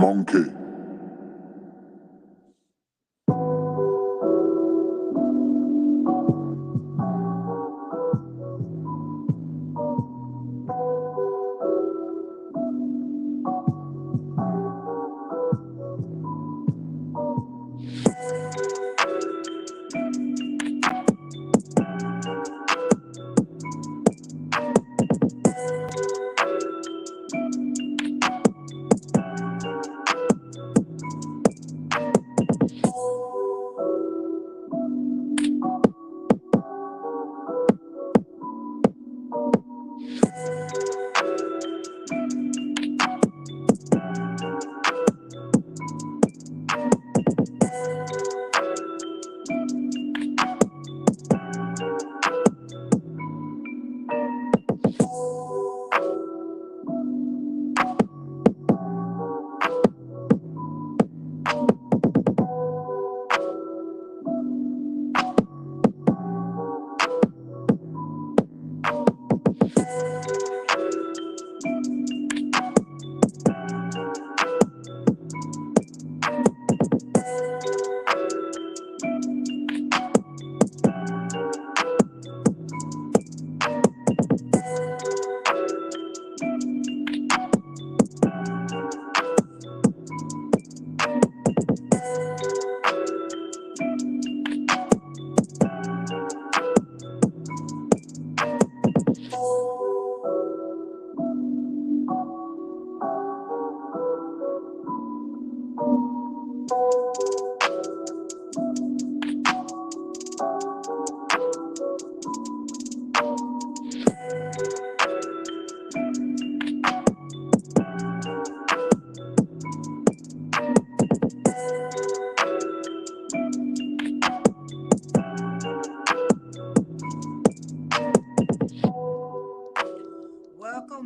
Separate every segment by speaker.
Speaker 1: monkey.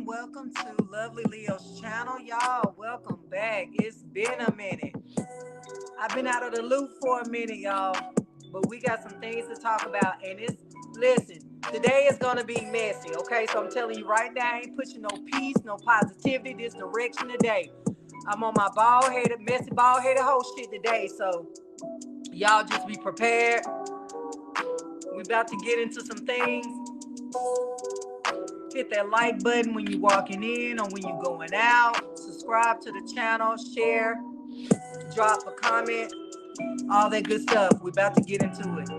Speaker 2: Welcome to Lovely Leo's channel, y'all. Welcome back. It's been a minute. I've been out of the loop for a minute, y'all, but we got some things to talk about. And listen, today is gonna be messy, okay? So I'm telling you right now, I ain't pushing no peace, no positivity, this direction today. I'm on my messy bald-headed host shit today. So y'all just be prepared. We about to get into some things. Hit that like button when you're walking in or when you're going out. Subscribe to the channel, share, drop a comment, all that good stuff. We're about to get into it.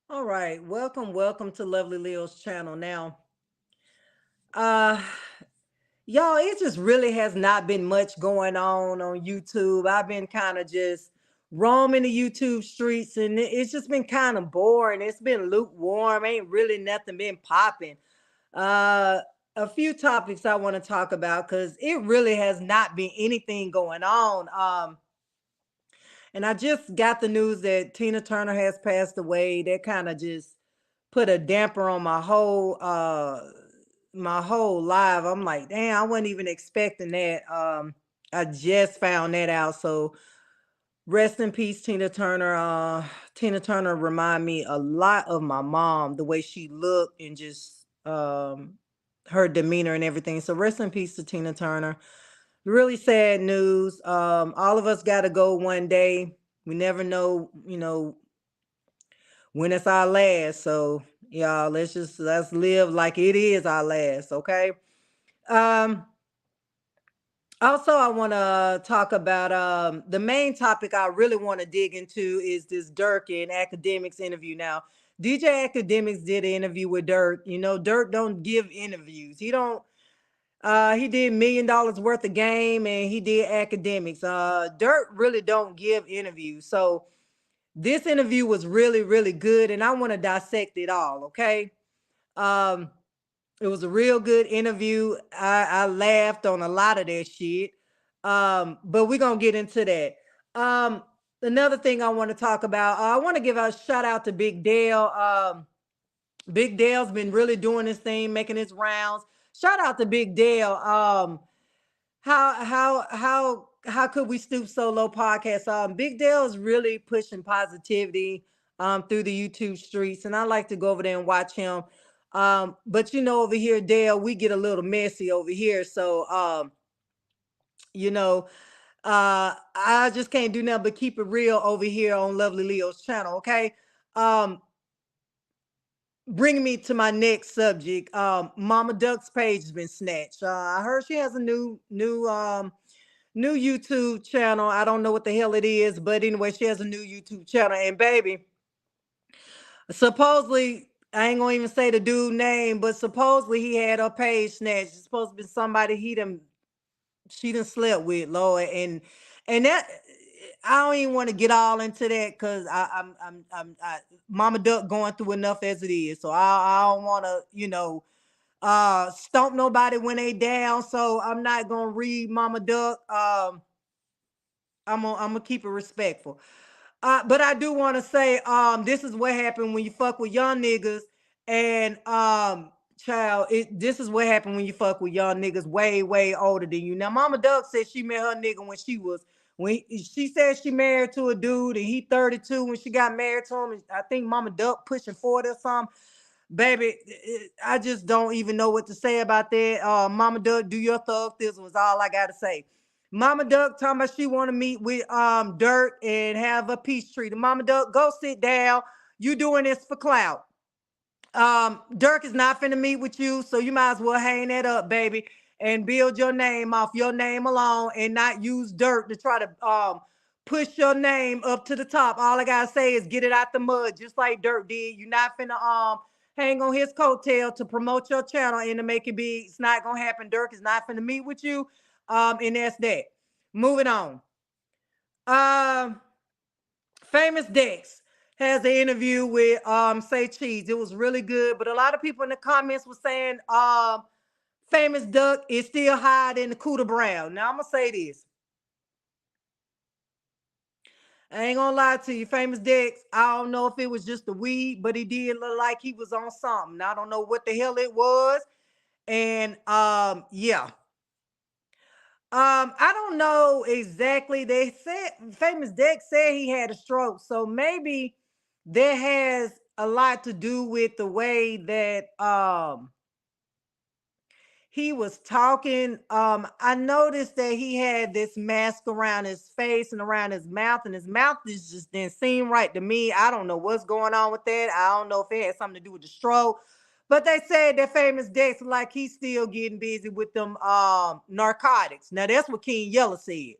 Speaker 2: All right, welcome to Lovely Leo's channel. Now, uh, y'all, it just really has not been much going on YouTube. I've been kind of just roaming the YouTube streets, and it's just been kind of boring. It's been lukewarm. Ain't really nothing been popping. Uh, a few topics I want to talk about because it really has not been anything going on. And I just got the news that Tina Turner has passed away. That kind of just put a damper on my whole life. I'm like, damn, I wasn't even expecting that. I just found that out. So rest in peace, Tina Turner. Tina Turner remind me a lot of my mom, the way she looked and just her demeanor and everything. So rest in peace to Tina Turner. Really sad news. All of us gotta go one day. We never know, when it's our last. So y'all, let's live like it is our last, okay? Um, Also, I want to talk about the main topic I really want to dig into is this DURK and Academics interview. Now, DJ Academics did an interview with DURK. DURK don't give interviews. He did $1 million worth of game and he did Academics. DURK really don't give interviews. So this interview was really, really good, and I want to dissect it all, okay? Um, it was a real good interview. I laughed on a lot of that shit. But we're gonna get into that. Um, another thing I want to talk about, I want to give a shout out to Big Dale. Big Dale's been really doing this thing, making his rounds. Shout out to Big Dale. How could we stoop so low podcast? Big Dale is really pushing positivity through the YouTube streets, and I like to go over there and watch him. But you know, over here, Dale, we get a little messy over here. So you know, I just can't do nothing but keep it real over here on Lovely Leo's channel, okay? Bringing me to my next subject. Mama Duck's page has been snatched. I heard she has a new YouTube channel. I don't know what the hell it is, but anyway, she has a new YouTube channel. And baby, supposedly, I ain't gonna even say the dude name, but supposedly he had her page snatched. It's supposed to be somebody she done slept with, Lord. And that, I don't even want to get all into that because I Mama Duck going through enough as it is. So I don't want to, stomp nobody when they down. So I'm not gonna read Mama Duck. I'm gonna keep it respectful. But I do want to say, this is what happened when you fuck with young niggas, and child, this is what happened when you fuck with young niggas way older than you. Now, Mama Duck said she met her nigga when she said she married to a dude and he 32 when she got married to him. And I think Mama Duck pushing 40 or something. Baby, I just don't even know what to say about that. Mama Duck, do your thug this was all I gotta say. Mama Duck talking about she want to meet with DURK and have a peace treaty. Mama Duck, go sit down. You doing this for clout. DURK is not finna meet with you, so you might as well hang that up, baby, and build your name off your name alone and not use DURK to try to push your name up to the top. All I gotta say is get it out the mud, just like DURK did. You're not finna hang on his coattail to promote your channel and to make it big. It's not gonna happen. DURK is not finna meet with you. And that's that. Moving on. Um Famous DEX has an interview with Say Cheese. It was really good, but a lot of people in the comments were saying Famous Duck is still higher than the Cooter Brown. Now I'm gonna say this. I ain't gonna lie to you, Famous Dex. I don't know if it was just the weed, but he did look like he was on something. I don't know what the hell it was. And yeah. I don't know exactly. They said Famous Dex said he had a stroke, so maybe that has a lot to do with the way that he was talking. I noticed that he had this mask around his face and around his mouth, and his mouth is just didn't seem right to me. I don't know what's going on with that. I don't know if it had something to do with the stroke. But they said that Famous Dex like he's still getting busy with them narcotics. Now that's what King Yella said.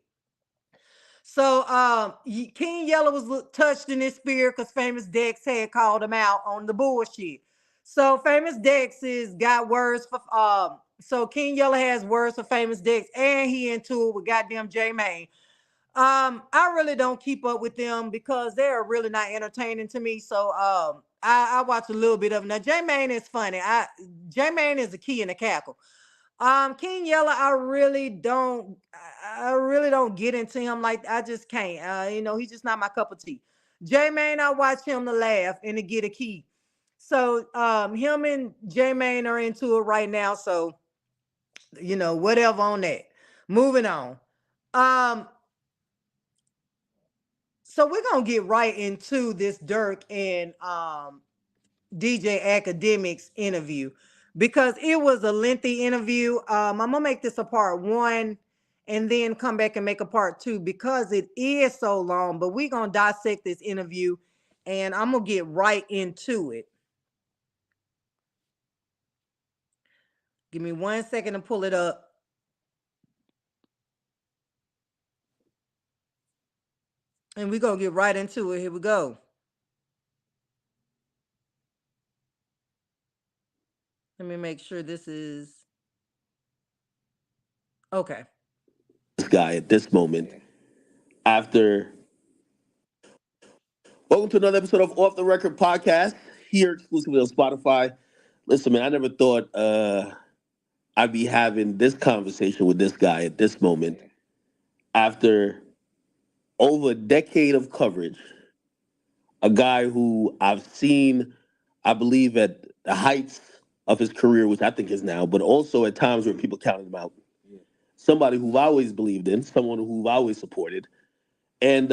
Speaker 2: So King Yellow was touched in his spirit because Famous Dex had called him out on the bullshit. So Famous Dex is got words for so King Yellow has words for Famous Dex, and he into it with goddamn J Main. I really don't keep up with them because they're really not entertaining to me. So I watch a little bit of them. Now J Main is funny. J Main is a key in the cackle. King Yella, I really don't get into him. Like I just can't. He's just not my cup of tea. J Main, I watch him to laugh and to get a key. So him and J Main are into it right now. So whatever on that. Moving on. Um, so we're gonna get right into this DURK and DJ Academics interview because it was a lengthy interview. I'm gonna make this a part one and then come back and make a part two because it is so long, but we're gonna dissect this interview and I'm gonna get right into it. Give me 1 second to pull it up. And we're gonna get right into it. Here we go. Let me make sure this is okay.
Speaker 1: This guy at this moment after welcome to another episode of Off the Record Podcast here exclusively on Spotify. Listen, man, I never thought I'd be having this conversation with this guy at this moment after over a decade of coverage, a guy who I've seen, I believe, at the heights of his career, which I think is now, but also at times where people counted him out.
Speaker 3: Yeah.
Speaker 1: Somebody who I've always believed in, someone who I've always supported. And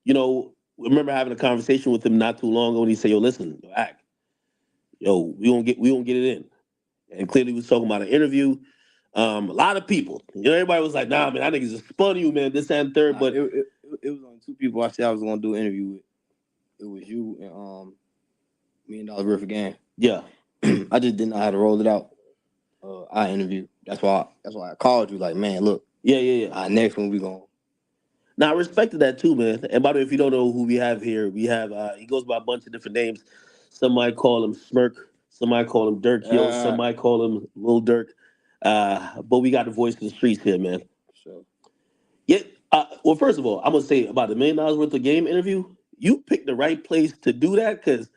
Speaker 1: you know, remember having a conversation with him not too long ago, and he said, "Yo, listen, yo, act, yo, we won't get it in." And clearly, he was talking about an interview. A lot of people, everybody was like, "Nah, man, I think it's just spun you, man. This and third."
Speaker 3: Nah,
Speaker 1: But
Speaker 3: it was only two people I said I was gonna do an interview with. It was you and $1 million worth of game.
Speaker 1: yeah,
Speaker 3: I just didn't know how to roll it out. I interview. That's why I called you. Like, man, look.
Speaker 1: yeah.
Speaker 3: Next one we gonna.
Speaker 1: Now I respected that too, man. And by the way, if you don't know who we have here, we have he goes by a bunch of different names. Some might call him Smirk, some might call him Dirk Yo, some might call him Lil Dirk. But we got the voice of the streets here, man.
Speaker 3: So
Speaker 1: Yeah. Well, first of all, I'm gonna say about $1 million worth of game interview. You picked the right place to do that because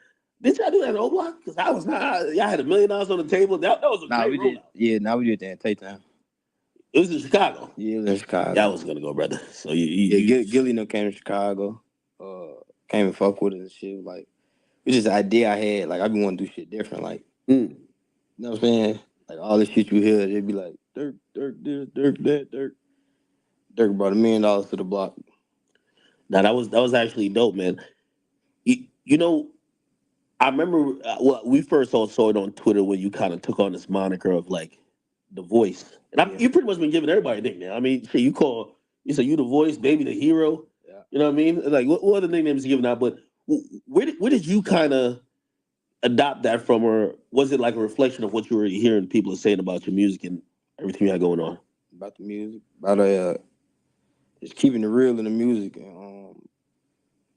Speaker 1: did y'all do that in O Block? Because I was not. Y'all had $1 million on the table. That was a great rollout.
Speaker 3: now we did that in Tay-Town.
Speaker 1: It was in Chicago.
Speaker 3: Yeah, it was in Chicago.
Speaker 1: Yeah, I was gonna go, brother. So
Speaker 3: Gilly no came to Chicago. Came and fuck with us and shit. Like, it's just an idea I had. Like, I be wanting to do shit different. Like, you know what I'm saying? Like, all this shit you hear, they be like, Dirk, this, Dirk, that, Dirk. Dirk brought $1 million to the block.
Speaker 1: Now that was actually dope, man. You know, I remember well, we first all saw it on Twitter when you kind of took on this moniker of like the voice, and you pretty much been giving everybody a nickname. I mean, shit, you say you the voice, baby, the hero.
Speaker 3: Yeah.
Speaker 1: You know what I mean? Like what other nicknames you giving out? But where did you kind of adopt that from, or was it like a reflection of what you were hearing people saying about your music and everything you had going on?
Speaker 3: About the music, about just keeping it real in the music, and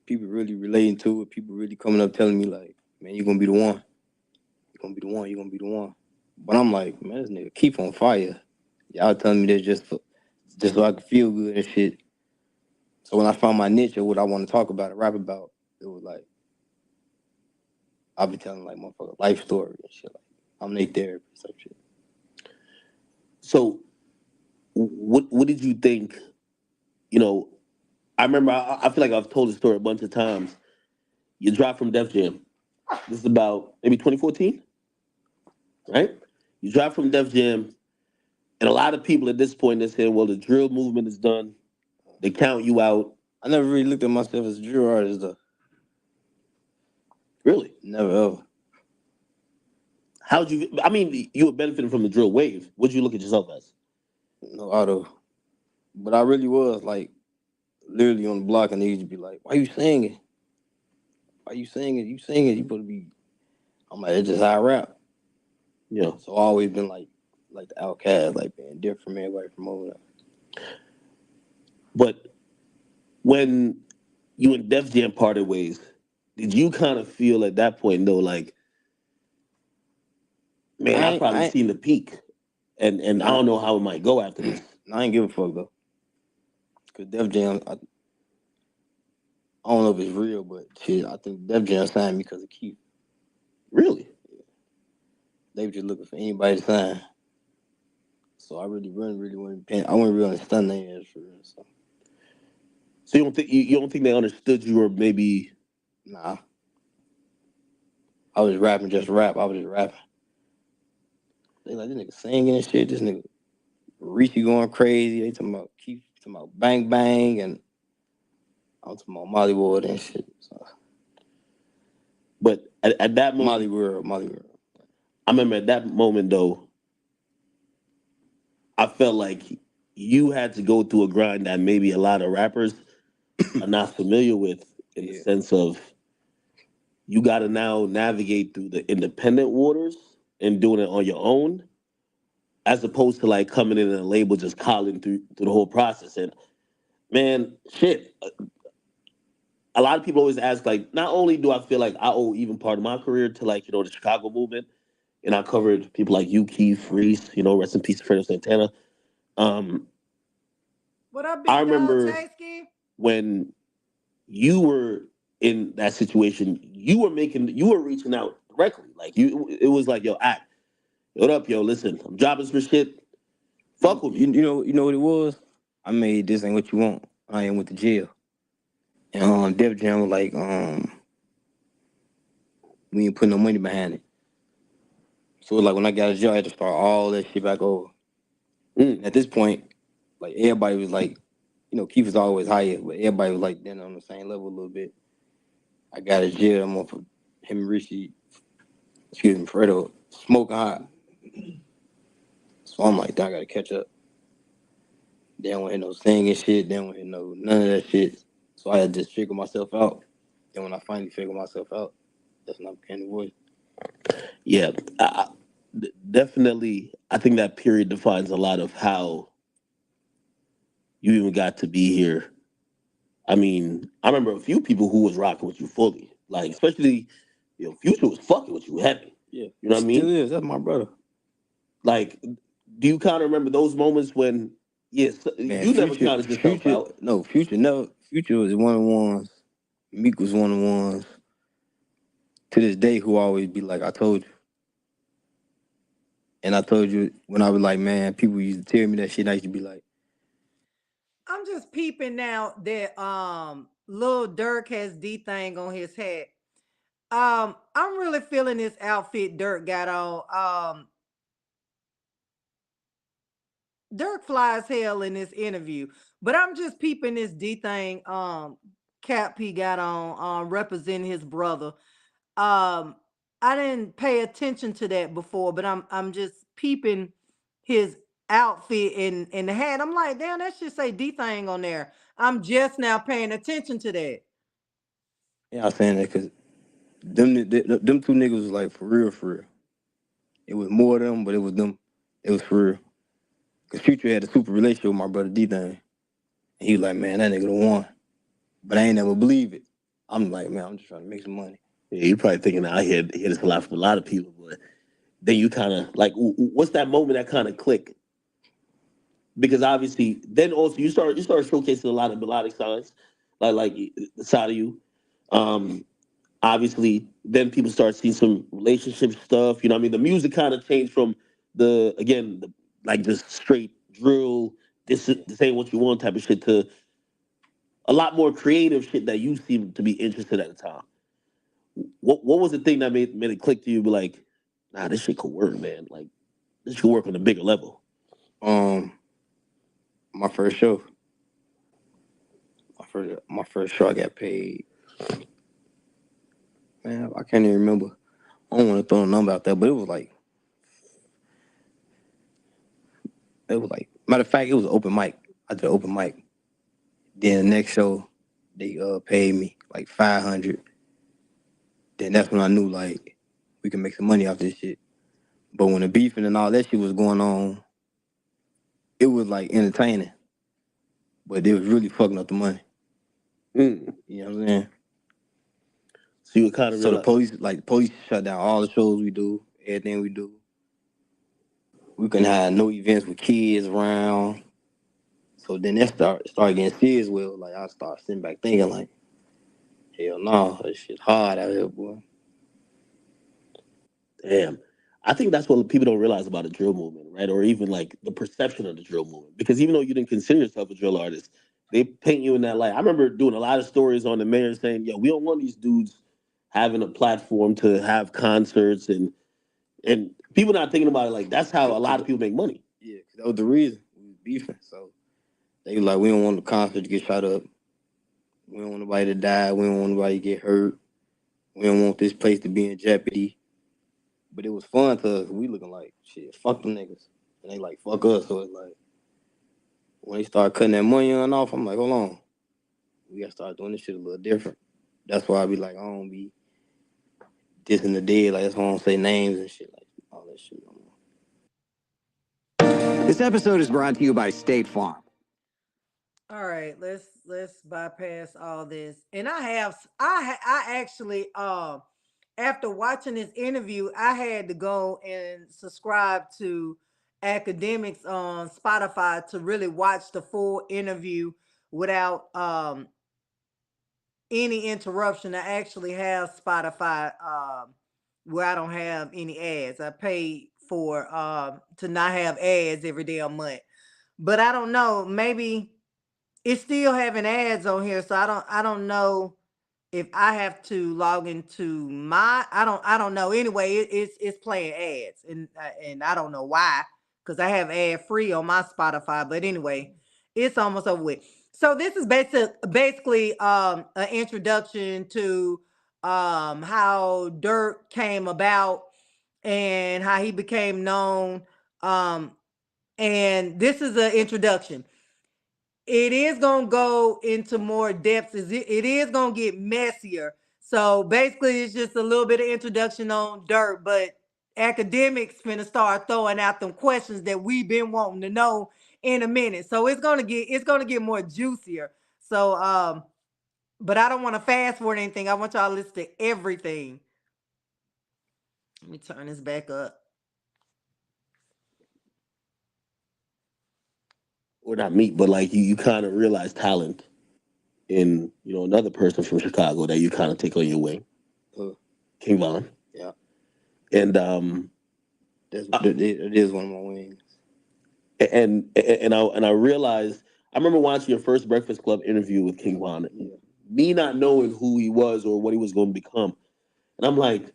Speaker 3: people really relating to it. People really coming up telling me like, man, you're gonna be the one. You're gonna be the one. You're gonna be the one. But I'm like, man, this nigga keep on fire. Y'all telling me this just so I can feel good and shit. So when I found my niche or what I want to talk about and rap about, it was like I'll be telling like motherfucker life story and shit. Like I'm their therapist type shit.
Speaker 1: So what did you think? You know, I remember I feel like I've told the story a bunch of times. You dropped from Def Jam. This is about maybe 2014, right? You dropped from Def Jam, and a lot of people at this point they're saying, "Well, the drill movement is done. They count you out."
Speaker 3: I never really looked at myself as a drill artist though.
Speaker 1: Really?
Speaker 3: Never ever.
Speaker 1: How'd you? I mean, you were benefiting from the drill wave. What'd you look at yourself as?
Speaker 3: No auto. But I really was like literally on the block and they used to be like, why you singing? Why you singing? You singing, you supposed to be. I'm like, it's just how I rap.
Speaker 1: Yeah.
Speaker 3: So I always been like the outcast, like being different from everybody from over there.
Speaker 1: But when you and Def Jam parted ways, did you kind of feel at that point though, like, man, I probably seen the peak, and I don't know how it might go after this.
Speaker 3: I ain't give a fuck though, cause Def Jam, I don't know if it's real, but shit, I think Def Jam signed me because of Keith.
Speaker 1: Really?
Speaker 3: Yeah. They were just looking for anybody to sign. So I really wasn't paying. I wasn't really understand their ass for real.
Speaker 1: So you don't think they understood you, or maybe?
Speaker 3: Nah. I was rapping just rap. I was just rapping. They like, this nigga singing and shit. This nigga Richie going crazy. They talking about Keith, talking about Bang Bang, and I'm talking about Molly Ward and shit. So.
Speaker 1: But at that moment,
Speaker 3: Molly World.
Speaker 1: I remember at that moment though, I felt like you had to go through a grind that maybe a lot of rappers are not familiar with, in the sense of you got to now navigate through the independent waters and doing it on your own, as opposed to like coming in and a label just calling through the whole process. And man, shit. A lot of people always ask, like, not only do I feel like I owe even part of my career to like, the Chicago movement, and I covered people like you, Keith, Reese, rest in peace, Fredo Santana.
Speaker 2: What up, big
Speaker 1: I remember
Speaker 2: Tasky?
Speaker 1: when you were in that situation, you were reaching out directly. Like it was like, yo, act. What up, yo? Listen, I'm dropping some shit. Fuck with me.
Speaker 3: You know what it was? I made This Ain't What You Want. I went to jail. And Def Jam was like, we ain't put no money behind it. So like when I got out of jail, I had to start all that shit back over. And at this point, like everybody was like, Keith was always higher, but everybody was like then on the same level a little bit. I got out of jail. I'm off of him and Richie, Fredo, smoking hot. So I'm like, I gotta catch up. They don't hear no singing shit. They don't hear none of that shit. So I had to just figure myself out. And when I finally figured myself out, that's when I became the voice.
Speaker 1: Yeah, definitely. I think that period defines a lot of how you even got to be here. I mean, I remember a few people who was rocking with you fully, like especially, Future was fucking with you heavy.
Speaker 3: Yeah,
Speaker 1: You know what I mean?
Speaker 3: Still is. That's my brother.
Speaker 1: Like, do you kind of remember those moments when? Yes,
Speaker 3: Man,
Speaker 1: you never counted yourself out.
Speaker 3: No, Future never. Future was one of the ones. Meek was one of the ones. To this day, who always be like, I told you. And I told you when I was like, man, people used to tell me that shit. And I used to be like,
Speaker 2: I'm just peeping now that Lil Durk has D thing on his hat. I'm really feeling this outfit Dirk got on. Dirk flies hell in this interview, but I'm just peeping this D thing cap he got on representing his brother. Um I didn't pay attention to that before, but I'm just peeping his outfit and the hat. I'm like, damn, that should say D thing on there. I'm just now paying attention to that.
Speaker 3: yeah, I'm saying that because them two niggas was like for real, for real. It was more of them, but it was them. It was for real. Because Future had a super relationship with my brother D thing. And he was like, man, that nigga the one. But I ain't never believe it. I'm like, man, I'm just trying to make some money.
Speaker 1: Yeah, you're probably thinking I hear this a lot from a lot of people, but then you kind of like, what's that moment that kind of click? Because obviously, then also you start showcasing a lot of melodic signs, like the side of you. Um, Obviously, then people start seeing some relationship stuff. You know, what I mean, the music kind of changed from like just straight drill. This ain't what you want type of shit to a lot more creative shit that you seem to be interested at the time. What was the thing that made it click to you? Be like, nah, this shit could work, man. Like this could work on a bigger level.
Speaker 3: Um, my first show. My first show I got paid. Man, I can't even remember. I don't want to throw a number out there, but it was like matter of fact, it was an open mic. I did an open mic. Then the next show, they paid me like 500. Then that's when I knew like we can make some money off this shit. But when the beefing and all that shit was going on, it was like entertaining, but it was really fucking up the money.
Speaker 1: Mm.
Speaker 3: You know what I'm saying?
Speaker 1: So you kind of
Speaker 3: So the
Speaker 1: realize,
Speaker 3: police shut down all the shows we do, everything we do. We couldn't have no events with kids around. So then that started getting serious. Well, like I started sitting back thinking like, hell no, this shit hard out here, boy.
Speaker 1: damn. I think that's what people don't realize about the drill movement, right? Or even like the perception of the drill movement. Because even though you didn't consider yourself a drill artist, they paint you in that light. I remember doing a lot of stories on the mayor saying, "Yo, we don't want these dudes having a platform to have concerts and people not thinking about it like that's how a lot of people make money."
Speaker 3: Yeah, 'cause that was the reason we was beefing. So they was like, we don't want the concert to get shot up. We don't want nobody to die. We don't want nobody to get hurt. We don't want this place to be in jeopardy. But it was fun to us. We looking like shit. Fuck them niggas, and they like fuck us. So it's like when they start cutting that money on off, I'm like, hold on, we gotta start doing this shit a little different. That's why I be like, I don't be dissing the dead. Like that's why I don't say names and shit like all that shit.
Speaker 4: This episode is brought to you by State Farm.
Speaker 2: All right, let's bypass all this. And I actually after watching this interview, I had to go and subscribe to Academics on Spotify to really watch the full interview without any interruption. I actually have Spotify where I don't have any ads. I paid for to not have ads every damn month. But I don't know, maybe it's still having ads on here, so I don't know if I have to log into my I don't know. Anyway, it's playing ads, and I don't know why, because I have ad free on my Spotify. But anyway, it's almost over with. So this is basically an introduction to how Dirk came about and how he became known. Um and this is an introduction. It is gonna go into more depths. It is gonna get messier. So basically, it's just a little bit of introduction on Dirk, but academics finna start throwing out them questions that we've been wanting to know in a minute. So it's gonna get more juicier. So but I don't want to fast forward anything. I want y'all to listen to everything. Let me turn this back up.
Speaker 1: Or not meet, but like you kind of realize talent in another person from Chicago that you kind of take on your wing,
Speaker 3: Uh,
Speaker 1: King Von,
Speaker 3: yeah,
Speaker 1: and
Speaker 3: it is one of my wings.
Speaker 1: and I realized I remember watching your first Breakfast Club interview with King Von, me not knowing who he was or what he was going to become, and I'm like,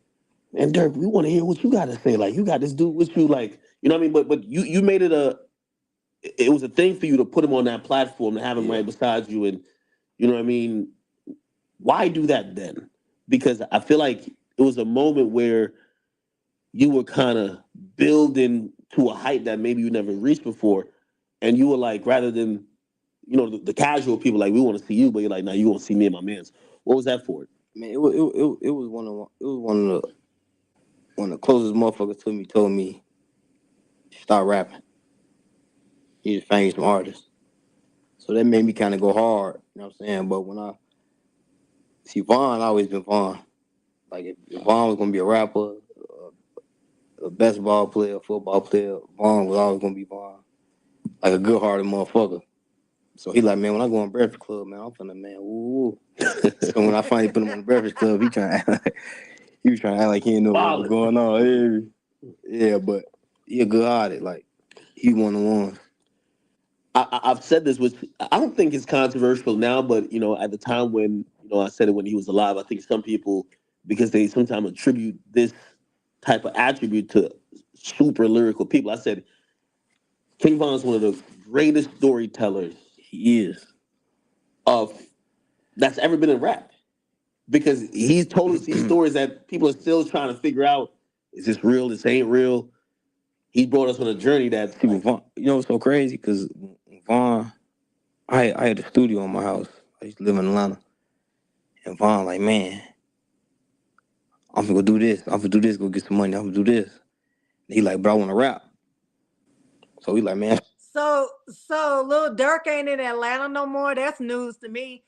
Speaker 1: man, Dirk, we want to hear what you got to say. Like, you got this dude with you, like, you know what I mean? But you made it was a thing for you to put him on that platform, to have him right beside you, and you know what I mean? Why do that then? Because I feel like it was a moment where you were kind of building to a height that maybe you never reached before, and you were like, rather than the casual people, like, we want to see you, but you're like, nah, you want to see me and my man's. What was that for?
Speaker 3: Man, it was one of the closest motherfuckers to me told me start rapping. You just find you some artists. So that made me kind of go hard. You know what I'm saying? But when I see Vaughn, I always been Vaughn. Like if Vaughn was gonna be a rapper, a basketball player, a football player, Vaughn was always gonna be Vaughn. Like a good hearted motherfucker. So he like, man, when I go on Breakfast Club, man, I'm finna, man, woo. So when I finally put him on the Breakfast Club, he was trying to act like he didn't know what was going on. Yeah, but he a good hearted. Like he one of the ones.
Speaker 1: I've said this, which I don't think is controversial now, but at the time when I said it when he was alive, I think some people, because they sometimes attribute this type of attribute to super lyrical people. I said King Von is one of the greatest storytellers
Speaker 3: He is
Speaker 1: of that's ever been in rap, because he's told us these stories that people are still trying to figure out: is this real? This ain't real. He brought us on a journey that
Speaker 3: people. Vaughn, what's so crazy? Because Vaughn, I had a studio in my house. I used to live in Atlanta, and Vaughn like, man, I'm gonna go do this. I'm gonna do this. Go get some money. I'm gonna do this. And he like, bro, I want to rap. So he like, man.
Speaker 2: So little Dirk ain't in Atlanta no more. That's news to me.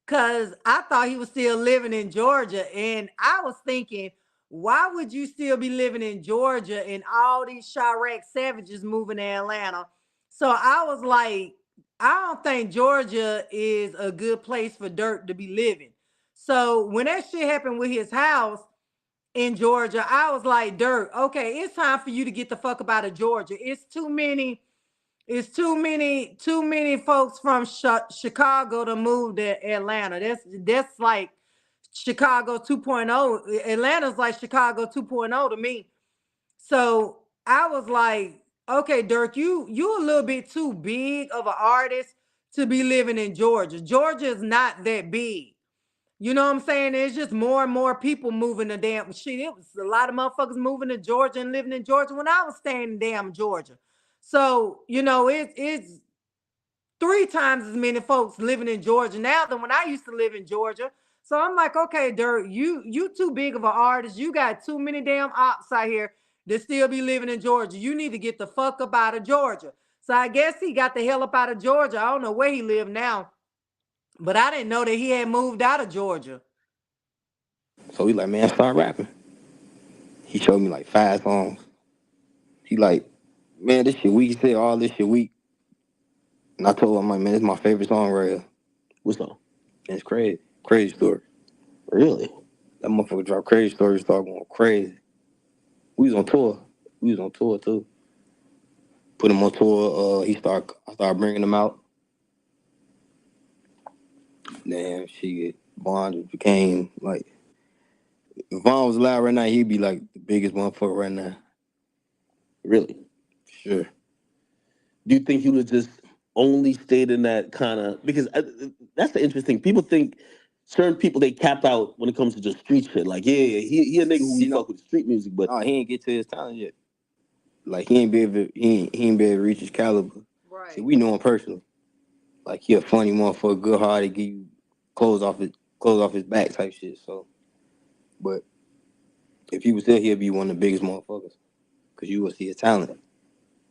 Speaker 2: Cause I thought he was still living in Georgia. And I was thinking, why would you still be living in Georgia and all these Chirac savages moving to Atlanta? So I was like, I don't think Georgia is a good place for Dirk to be living. So when that shit happened with his house in Georgia, I was like, Dirk, okay, it's time for you to get the fuck up out of Georgia. Too many folks from Chicago to move to Atlanta. That's like Chicago 2.0. Atlanta's like Chicago 2.0 to me. So I was like, okay, Dirk, you a little bit too big of an artist to be living in Georgia. Georgia is not that big. You know what I'm saying? There's just more and more people moving to damn shit. It was a lot of motherfuckers moving to Georgia and living in Georgia when I was staying in damn Georgia. So, it's three times as many folks living in Georgia now than when I used to live in Georgia. So I'm like, okay, Dirk, you too big of an artist. You got too many damn ops out here that still be living in Georgia. You need to get the fuck up out of Georgia. So I guess he got the hell up out of Georgia. I don't know where he lived now, but I didn't know that he had moved out of Georgia.
Speaker 3: So he like, man, start rapping. He showed me like 5 songs. He like, man, this shit weak. He said all this shit weak. And I told him, like, man, it's my favorite song right here.
Speaker 1: What song?
Speaker 3: And it's crazy. Crazy Story.
Speaker 1: Really?
Speaker 3: That motherfucker dropped Crazy Story, started going crazy. We was on tour. We was on tour too. Put him on tour. I started bringing him out. Damn, shit. Vaughn just became like, if Vaughn was alive right now, he'd be like the biggest motherfucker right now.
Speaker 1: Really?
Speaker 3: Sure.
Speaker 1: Do you think he would just only stayed in that kind of because that's the interesting. People think certain people they cap out when it comes to just street shit. Like, yeah, he a nigga who we
Speaker 3: See,
Speaker 1: fuck with street music, but
Speaker 3: no, he ain't get to his talent yet. Like he ain't be able to, he ain't be able to reach his caliber.
Speaker 2: Right.
Speaker 3: See, we know him personally. Like he a funny motherfucker, good hearted, give you clothes off his back type shit. So, but if he was there, he'd be one of the biggest motherfuckers. Cause you would see his talent.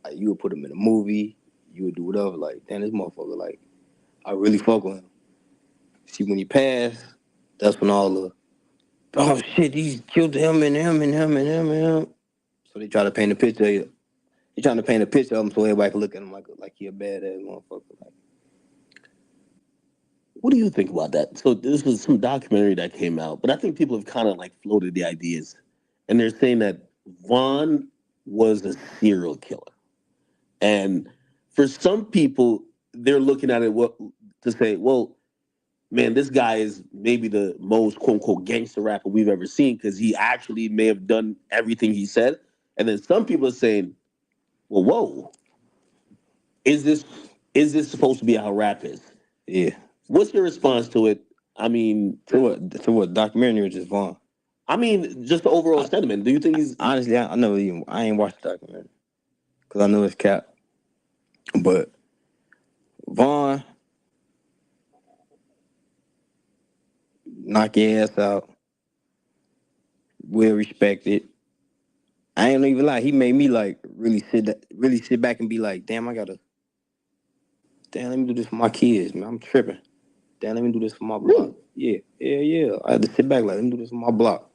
Speaker 3: Like you would put him in a movie, you would do whatever. Like, damn, this motherfucker, like, I really fuck with him. See, when he passed, that's when all the, oh shit, he's killed him and him and him and him and him. So they try to paint a picture of you. They trying to paint a picture of him so everybody can look at him like he a badass motherfucker. Like,
Speaker 1: what do you think about that? So this was some documentary that came out, but I think people have kind of like floated the ideas, and they're saying that Vaughn was a serial killer, and for some people, they're looking at it what to say, well, man, this guy is maybe the most quote unquote gangster rapper we've ever seen because he actually may have done everything he said. And then some people are saying, well, whoa, is this supposed to be how rap is?
Speaker 3: yeah.
Speaker 1: What's your response to it? I mean,
Speaker 3: To what documentary or just Vaughn?
Speaker 1: I mean, just the overall sentiment. Do you think he's
Speaker 3: Honestly, I never even, I ain't watched the documentary. Cause I know it's cap. But Vaughn, knock your ass out, well respected. I ain't even lie. He made me like really sit back and be like, damn, let me do this for my kids, man. I'm tripping. Damn, let me do this for my block. Yeah. I had to sit back like, let me do this for my block.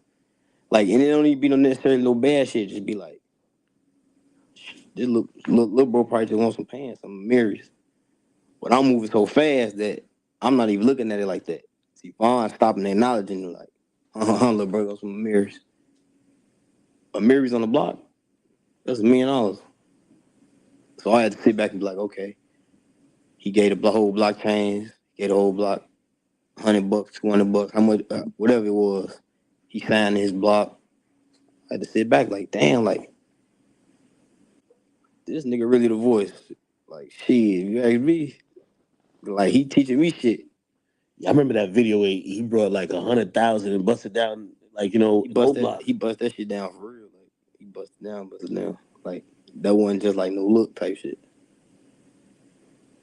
Speaker 3: Like, and it don't even be no necessarily no bad shit. Just be like, this little bro probably just wants some pants, some mirrors. But I'm moving so fast that I'm not even looking at it like that. See, Vaughn stopping and acknowledging it like, little bro, got some mirrors. A mirrors on the block? That's $1,000,000. So I had to sit back and be like, okay. He gave the whole block change, gave the whole block $100, $200, how much, whatever it was. He signed his block. I had to sit back like, damn, like, this nigga really the voice. Like, shit, you ask me, like, he teaching me shit.
Speaker 1: I remember that video where he brought like 100,000 and busted down like
Speaker 3: He
Speaker 1: the whole
Speaker 3: bust
Speaker 1: block.
Speaker 3: that shit down for real. Like, he busted down. Like, that wasn't just like no look type shit.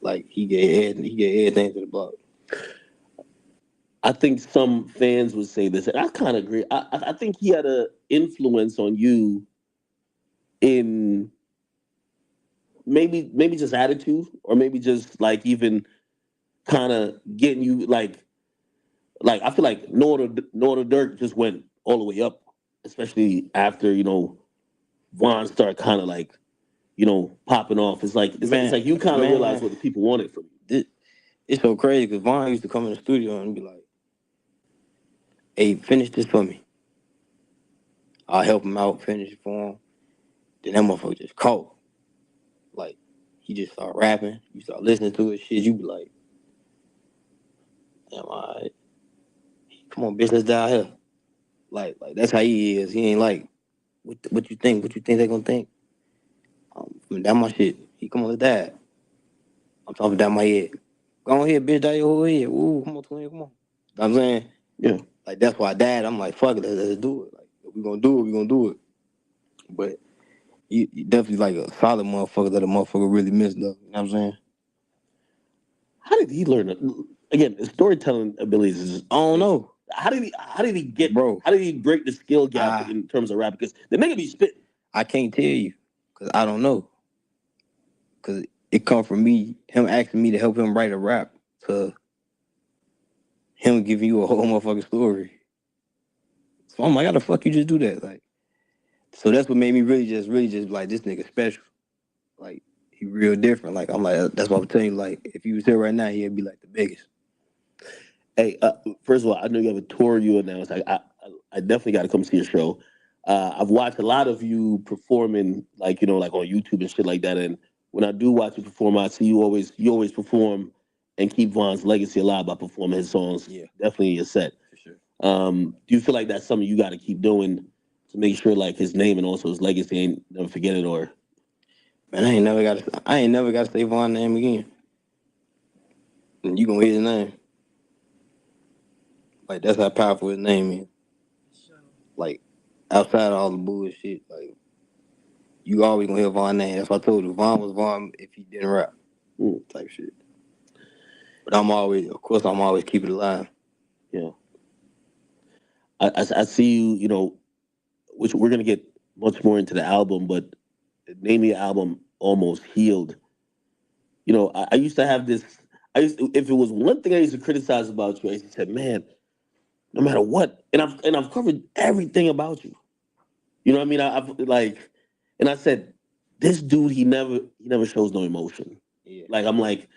Speaker 3: Like, he gave everything to the block.
Speaker 1: I think some fans would say this, and I kind of agree. I think he had a influence on you in maybe just attitude, or maybe just like even kind of getting you like I feel like Norda Dirk just went all the way up, especially after Vaughn started kind of like popping off. It's like you kind of realize what the people wanted from you.
Speaker 3: It's so crazy because Vaughn used to come in the studio and be like, hey, finish this for me. I'll help him out, finish it for him. Then that motherfucker just caught. Like, he just start rapping. You start listening to his shit. You be like, damn, all right. Come on, bitch, let's die here. Like that's how he is. He ain't like, what you think? What you think they gonna think? That my shit. He come on, let's die. I'm talking down my head. Go on here, bitch, die your whole head. Ooh, come on, twin, come on. You know what I'm saying?
Speaker 1: Yeah.
Speaker 3: Like, that's why I died. I'm like, fuck it, let's do it. Like, if we gonna do it, we gonna do it. But you definitely like a solid motherfucker that a motherfucker really missed, though. You know what I'm saying?
Speaker 1: How did he learn it? Again, his storytelling abilities is
Speaker 3: I don't know.
Speaker 1: How did he get
Speaker 3: Bro.
Speaker 1: How did he break the skill gap in terms of rap? Because the nigga be spit.
Speaker 3: I can't tell you because I don't know. Because it come from me, him asking me to help him write a rap to him giving you a whole motherfucking story. So I'm like, how the fuck you just do that? Like, so that's what made me really just like, this nigga special. Like, he real different. Like, I'm like, that's what I'm telling you. Like, if he was here right now, he'd be like the biggest.
Speaker 1: Hey, first of all, I know you have a tour you announced. I definitely got to come see your show. I've watched a lot of you performing, like on YouTube and shit like that. And when I do watch you perform, I see you always perform and keep Von's legacy alive by performing his songs.
Speaker 3: Yeah.
Speaker 1: Definitely in your set.
Speaker 3: For sure.
Speaker 1: Do you feel like that's something you got to keep doing to make sure like his name and also his legacy ain't never forget it? Or
Speaker 3: Man, I ain't never got to say Von name again. And you gonna hear his name. Like that's how powerful his name is. Like outside of all the bullshit, like you always gonna hear Von name. That's what I told you. Von was Von if he didn't rap. Type shit. But I'm always keep it alive.
Speaker 1: yeah, I see you. You know, which we're gonna get much more into the album, but name your album Almost Healed. You know, I used to have this. If it was one thing I used to criticize about you, I used to say, man, no matter what, and I've covered everything about you. You know what I mean? I've like, and I said, this dude, he never shows no emotion.
Speaker 3: Yeah.
Speaker 1: Like I'm like,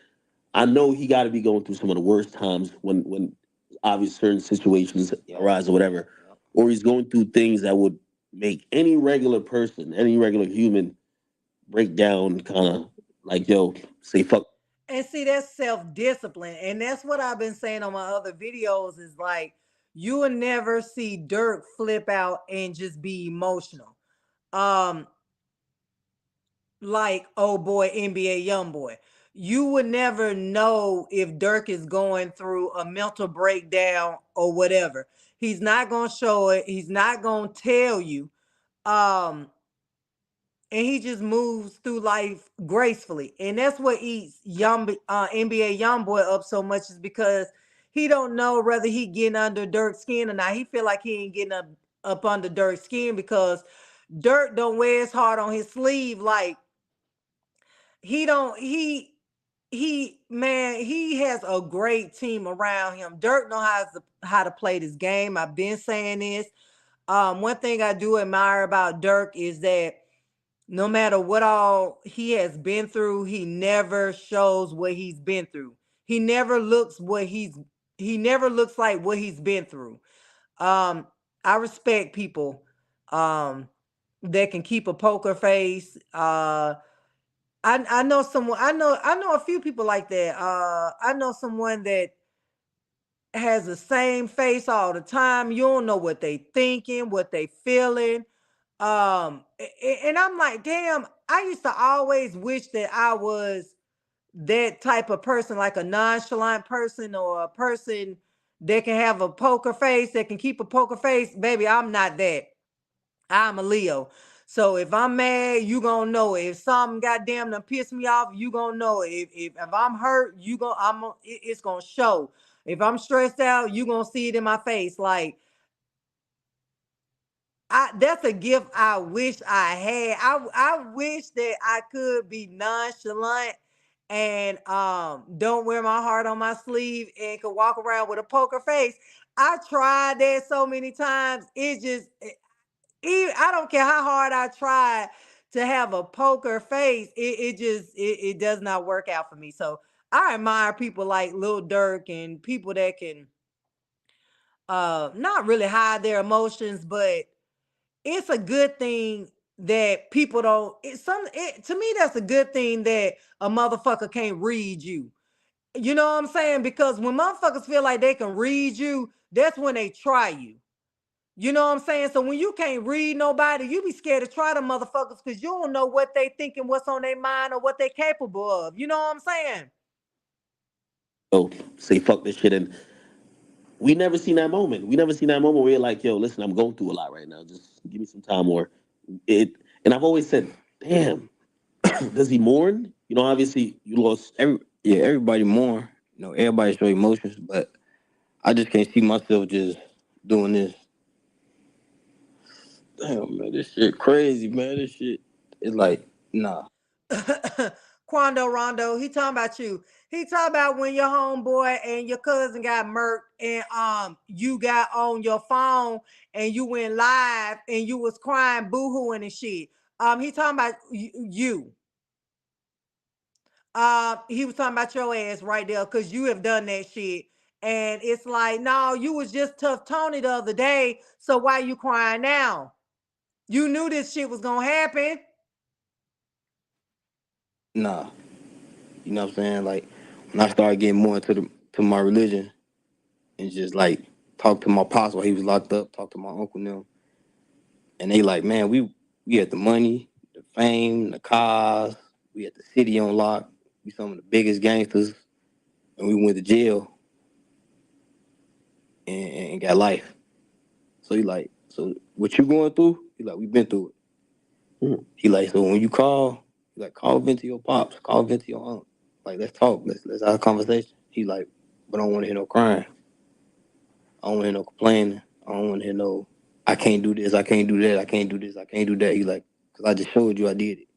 Speaker 1: I know he got to be going through some of the worst times when obvious certain situations arise or whatever, or he's going through things that would make any regular person, any regular human, break down, kind of like, yo, say fuck.
Speaker 2: And see, that's self-discipline. And that's what I've been saying on my other videos is like, you will never see Dirk flip out and just be emotional. Um, like, oh boy, NBA Youngboy. You would never know if Dirk is going through a mental breakdown or whatever. He's not gonna show it, he's not gonna tell you. Um, and he just moves through life gracefully, and that's what eats NBA YoungBoy up so much is because he don't know whether he getting under Dirk's skin or not. He feel like he ain't getting up under Dirk's skin because Dirk don't wear his heart on his sleeve. Like he don't he man he has a great team around him. Dirk know how to play this game. I've been saying this. One thing I do admire about Dirk is that no matter what all he has been through, he never shows what he's been through. He never looks he never looks like what he's been through. I respect people that can keep a poker face. I know someone I know a few people like that. I know someone that has the same face all the time. You don't know what they thinking, what they feeling. And I'm like, damn, I used to always wish that I was that type of person, like a nonchalant person or a person that can have a poker face, that can keep a poker face. Baby, I'm not that. I'm a Leo. So if I'm mad, you gonna know it. If something goddamn done piss me off, you gonna know it. If I'm hurt, it's gonna show. If I'm stressed out, you gonna see it in my face. Like that's a gift I wish I had. I wish that I could be nonchalant and don't wear my heart on my sleeve and could walk around with a poker face. I tried that so many times. I don't care how hard I try to have a poker face. It does not work out for me. So I admire people like Lil Durk and people that can not really hide their emotions, but it's a good thing that people don't to me that's a good thing that a motherfucker can't read you. You know what I'm saying? Because when motherfuckers feel like they can read you, that's when they try you. You know what I'm saying? So when you can't read nobody, you be scared to try the motherfuckers because you don't know what they thinking, what's on their mind, or what they capable of. You know what I'm saying?
Speaker 1: Oh, say fuck this shit, and we never seen that moment. We never seen that moment where you're like, yo, listen, I'm going through a lot right now. Just give me some time, or it. And I've always said, damn, does he mourn? You know, obviously you lost.
Speaker 3: Everybody mourn. You know, everybody show emotions, but I just can't see myself just doing this. Damn, man, this shit crazy, man. This shit is like, nah.
Speaker 2: Quando Rondo, he talking about you. He talking about when your homeboy and your cousin got murked and you got on your phone and you went live and you was crying boohooing and shit. He talking about you. He was talking about your ass right there because you have done that shit. And it's like, no, you was just tough Tony the other day. So why you crying now? You knew this shit was gonna happen.
Speaker 3: Nah. You know what I'm saying? Like, when I started getting more into my religion and just like talk to my pops while he was locked up, talk to my uncle now, and they like, man, we had the money, the fame, the cars, we had the city on lock, we some of the biggest gangsters, and we went to jail and got life. So he like, so what you going through? He like, we been through it. He like, so when you call, he like, call vent to your pops, call vent to your aunt. Like, let's talk, let's have a conversation. He like, but I don't want to hear no crying. I don't want to hear no complaining. I don't want to hear no, I can't do this, I can't do that, I can't do this, I can't do that. He like, because I just showed you I did it.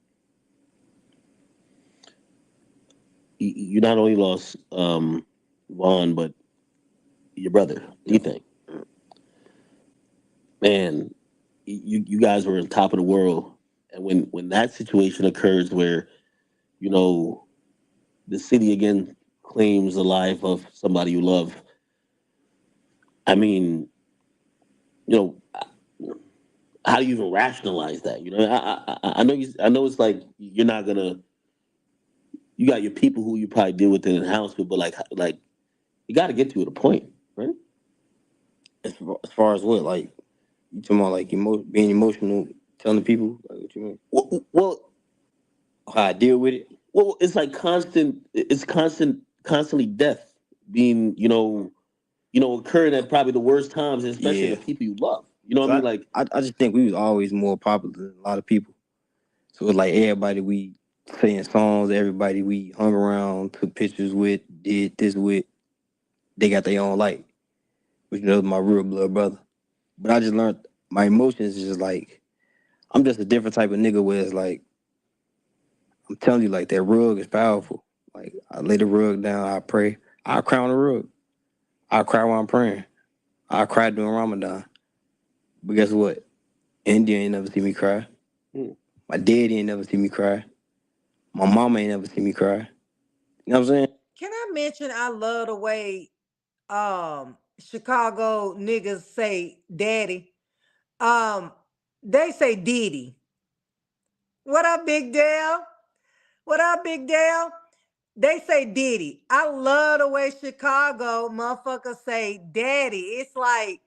Speaker 1: You not only lost Vaughn, but your brother, D-Thing. Man, you guys were on top of the world. And when that situation occurs where, you know, the city again claims the life of somebody you love, I mean, you know, how do you even rationalize that? You know, I know I know it's like you're not gonna. You got your people who you probably deal with in the house with, but like you got to get to a point, right?
Speaker 3: As far as what, like, you talking about like being emotional, telling people, like, what you mean?
Speaker 1: Well,
Speaker 3: How I deal with it?
Speaker 1: well, it's like constant. It's constantly death being, occurring at probably the worst times, especially
Speaker 3: Yeah.
Speaker 1: the people you love. You know what
Speaker 3: So
Speaker 1: I mean? Like,
Speaker 3: I just think we was always more popular than a lot of people. So it's like everybody we saying songs, everybody we hung around, took pictures with, did this with, they got their own light, which was my real blood brother. But I just learned my emotions is just like, I'm just a different type of nigga where it's like, I'm telling you, like, that rug is powerful. Like, I lay the rug down, I pray. I cry on the rug. I cry while I'm praying. I cry during Ramadan. But guess what? India ain't never see me cry. My daddy ain't never see me cry. My mama ain't never see me cry. You know what I'm saying?
Speaker 2: Can I mention I love the way Chicago niggas say daddy? Um, they say Diddy. What up, Big Dale? What up, Big Dale? They say Diddy. I love the way Chicago motherfuckers say daddy. It's like,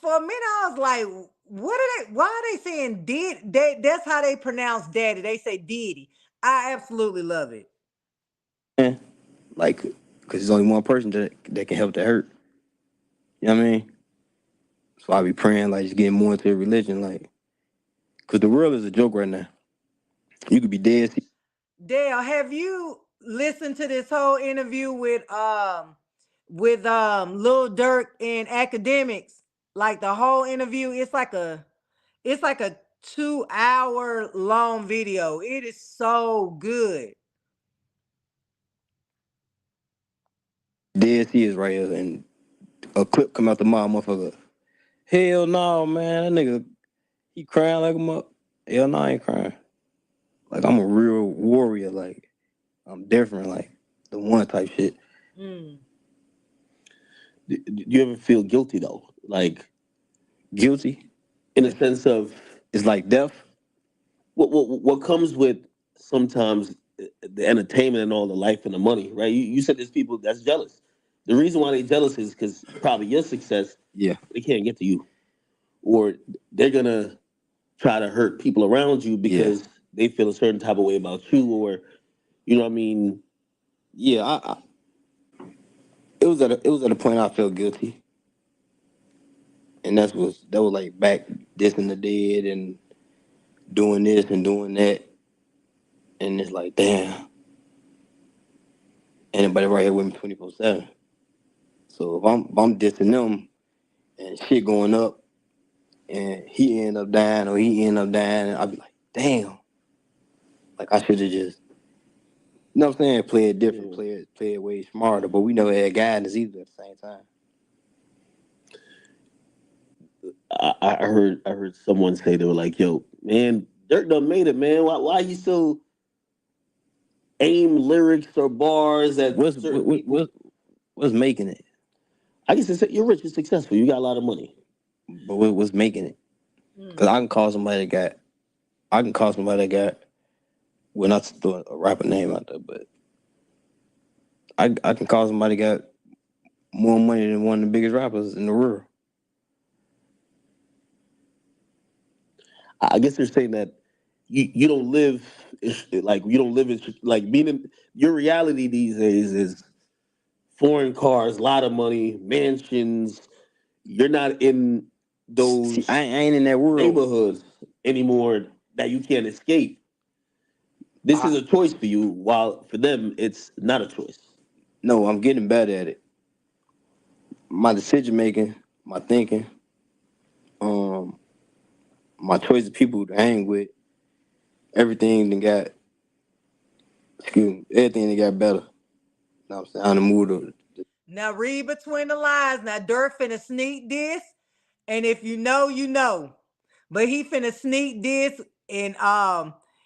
Speaker 2: for a minute I was like, what are they? Why are they saying did? That's how they pronounce daddy. They say Diddy. I absolutely love it.
Speaker 3: Yeah. Like, because there's only one person that can help that hurt. You know what I mean? So I be praying, like, just getting more into religion, like, because the world is a joke right now. You could be dead.
Speaker 2: Dale, have you listened to this whole interview with Lil Durk and academics? Like the whole interview, it's like a 2 hour long video. It is so good.
Speaker 3: Dead see is right here, and a clip come out the mouth, motherfucker. Hell no, man. That nigga, he crying like a mother. Hell no, I ain't crying. Like, I'm a real warrior. Like, I'm different. Like, the one type shit.
Speaker 2: Mm.
Speaker 1: do you ever feel guilty though? Like,
Speaker 3: Guilty.
Speaker 1: in a sense of
Speaker 3: It's like death.
Speaker 1: what comes with sometimes the entertainment and all the life and the money, right? You said there's people that's jealous. The reason why they jealous is because probably your success,
Speaker 3: Yeah.
Speaker 1: they can't get to you, or they're gonna try to hurt people around you
Speaker 3: Yeah.
Speaker 1: because they feel a certain type of way about you, or you know what I mean?
Speaker 3: Yeah. It was at a point I felt guilty, and that was like back dissing the dead and doing this and doing that, and it's like, damn, anybody right here with me 24/7. So if I'm dissing them and shit going up, and he end up dying or he end up dying, I'd be like, damn, like I should have just, you know what I'm saying, play it different, play it way smarter. But we never had guidance either at the same time.
Speaker 1: I heard someone say they were like, "Yo, man, Dirk done made it, man. Why you still aim lyrics or bars at
Speaker 3: What's
Speaker 1: certain
Speaker 3: what,
Speaker 1: people?"
Speaker 3: what what's making it?
Speaker 1: I guess it's, you're rich, you're successful, you got a lot of money.
Speaker 3: But what's making it? Because I can call somebody that got, well, not to throw a rapper name out there, but I can call somebody got more money than one of the biggest rappers in the world.
Speaker 1: I guess they're saying that you don't live like you don't live in like being in your reality these days is foreign cars, a lot of money, mansions. You're not in
Speaker 3: See,
Speaker 1: those
Speaker 3: I ain't in that world.
Speaker 1: neighborhoods anymore that you can't escape. This is a choice for you, while for them it's not a choice.
Speaker 3: No, I'm getting better at it. My decision making, my thinking, um, my choice of people to hang with, everything that got, everything that got better. You know what I'm saying? On the mood of
Speaker 2: Now read between the lines. Now Dirk finna sneak this, and if you know, you know. But he finna sneak this, and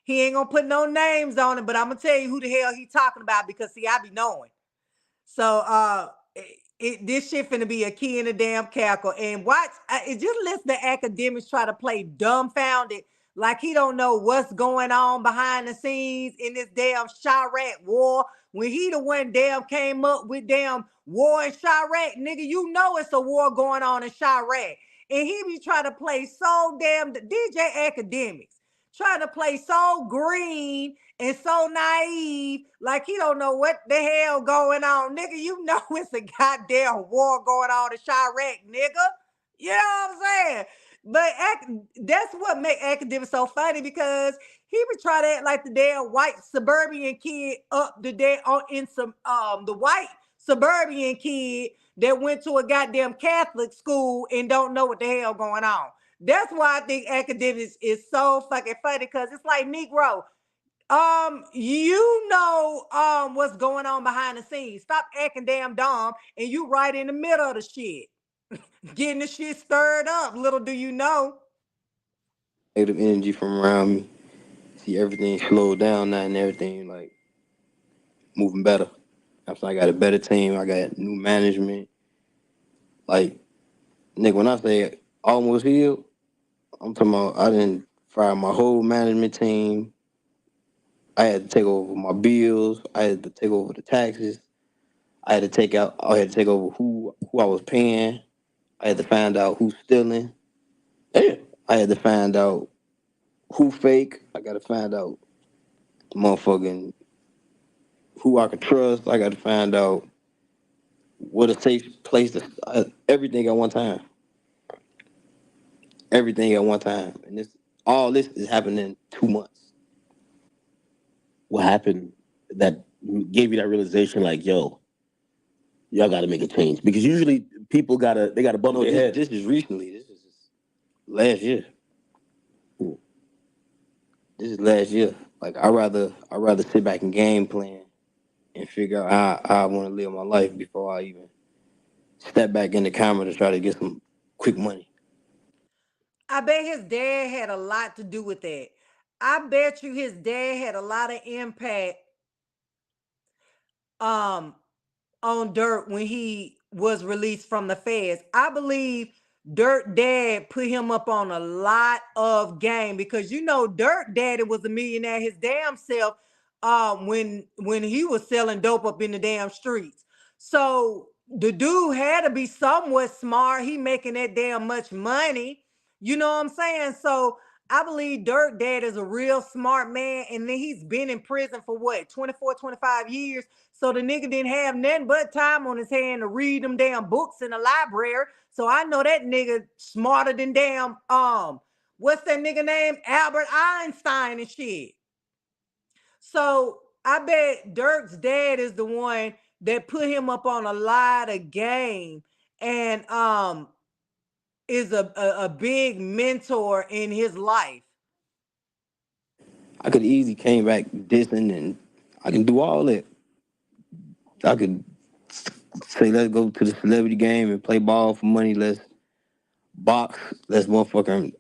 Speaker 2: he ain't gonna put no names on it. But I'm gonna tell you who the hell he talking about because see, I be knowing. So this shit finna be a key in the damn cackle. And watch, it just lets the academics try to play dumbfounded, like he don't know what's going on behind the scenes in this damn Chirac war. When he the one damn came up with damn war in Chirac, nigga, you know it's a war going on in Chirac. And he be trying to play so damn DJ academics, trying to play so green and so naive, like he don't know what the hell going on. Nigga, you know it's a goddamn war going on in Chirac, nigga. You know what I'm saying? But that's what make academics so funny because he be trying to act like the damn white suburban kid up the day on in some the white suburban kid that went to a goddamn Catholic school and don't know what the hell going on. That's why I think academics is so fucking funny because it's like Negro. You know, what's going on behind the scenes. Stop acting damn dumb, and you right in the middle of the shit, getting the shit stirred up. Little do you know.
Speaker 3: negative energy from around me. See everything slowed down now and everything like moving better. After I got a better team, I got new management. Like, nigga, when I say almost healed, I'm talking about I didn't fire my whole management team. I had to take over my bills. I had to take over the taxes. I had to take over who I was paying. I had to find out who's stealing.
Speaker 1: Damn.
Speaker 3: I had to find out who fake. I got to find out motherfucking who I could trust. I got to find out what a safe place to everything at one time. Everything at one time, and all this is happening in 2 months.
Speaker 1: What happened that gave you that realization? Like, yo, y'all got to make a change because usually people they gotta bump
Speaker 3: No,
Speaker 1: their head.
Speaker 3: this is recently. This is last year.
Speaker 1: Hmm.
Speaker 3: This is last year. Like I rather sit back and game plan and figure out how I want to live my life before I even step back in the camera to try to get some quick money.
Speaker 2: I bet his dad had a lot to do with that. I bet you his dad had a lot of impact um on Dirk when he was released from the feds. I believe Dirk dad put him up on a lot of game because you know Dirk daddy was a millionaire his damn self when he was selling dope up in the damn streets. So the dude had to be somewhat smart. He making that damn much money. You know what I'm saying? So I believe Dirk dad is a real smart man and then he's been in prison for what 24, 25 years. So the nigga didn't have nothing but time on his hand to read them damn books in the library. So I know that nigga smarter than damn what's that nigga name? Albert Einstein and shit. So I bet Dirk's dad is the one that put him up on a lot of game and is a big mentor in his life.
Speaker 3: I could easily came back dissing and I can do all that. I could say let's go to the celebrity game and play ball for money. Let's box. Let's motherfucking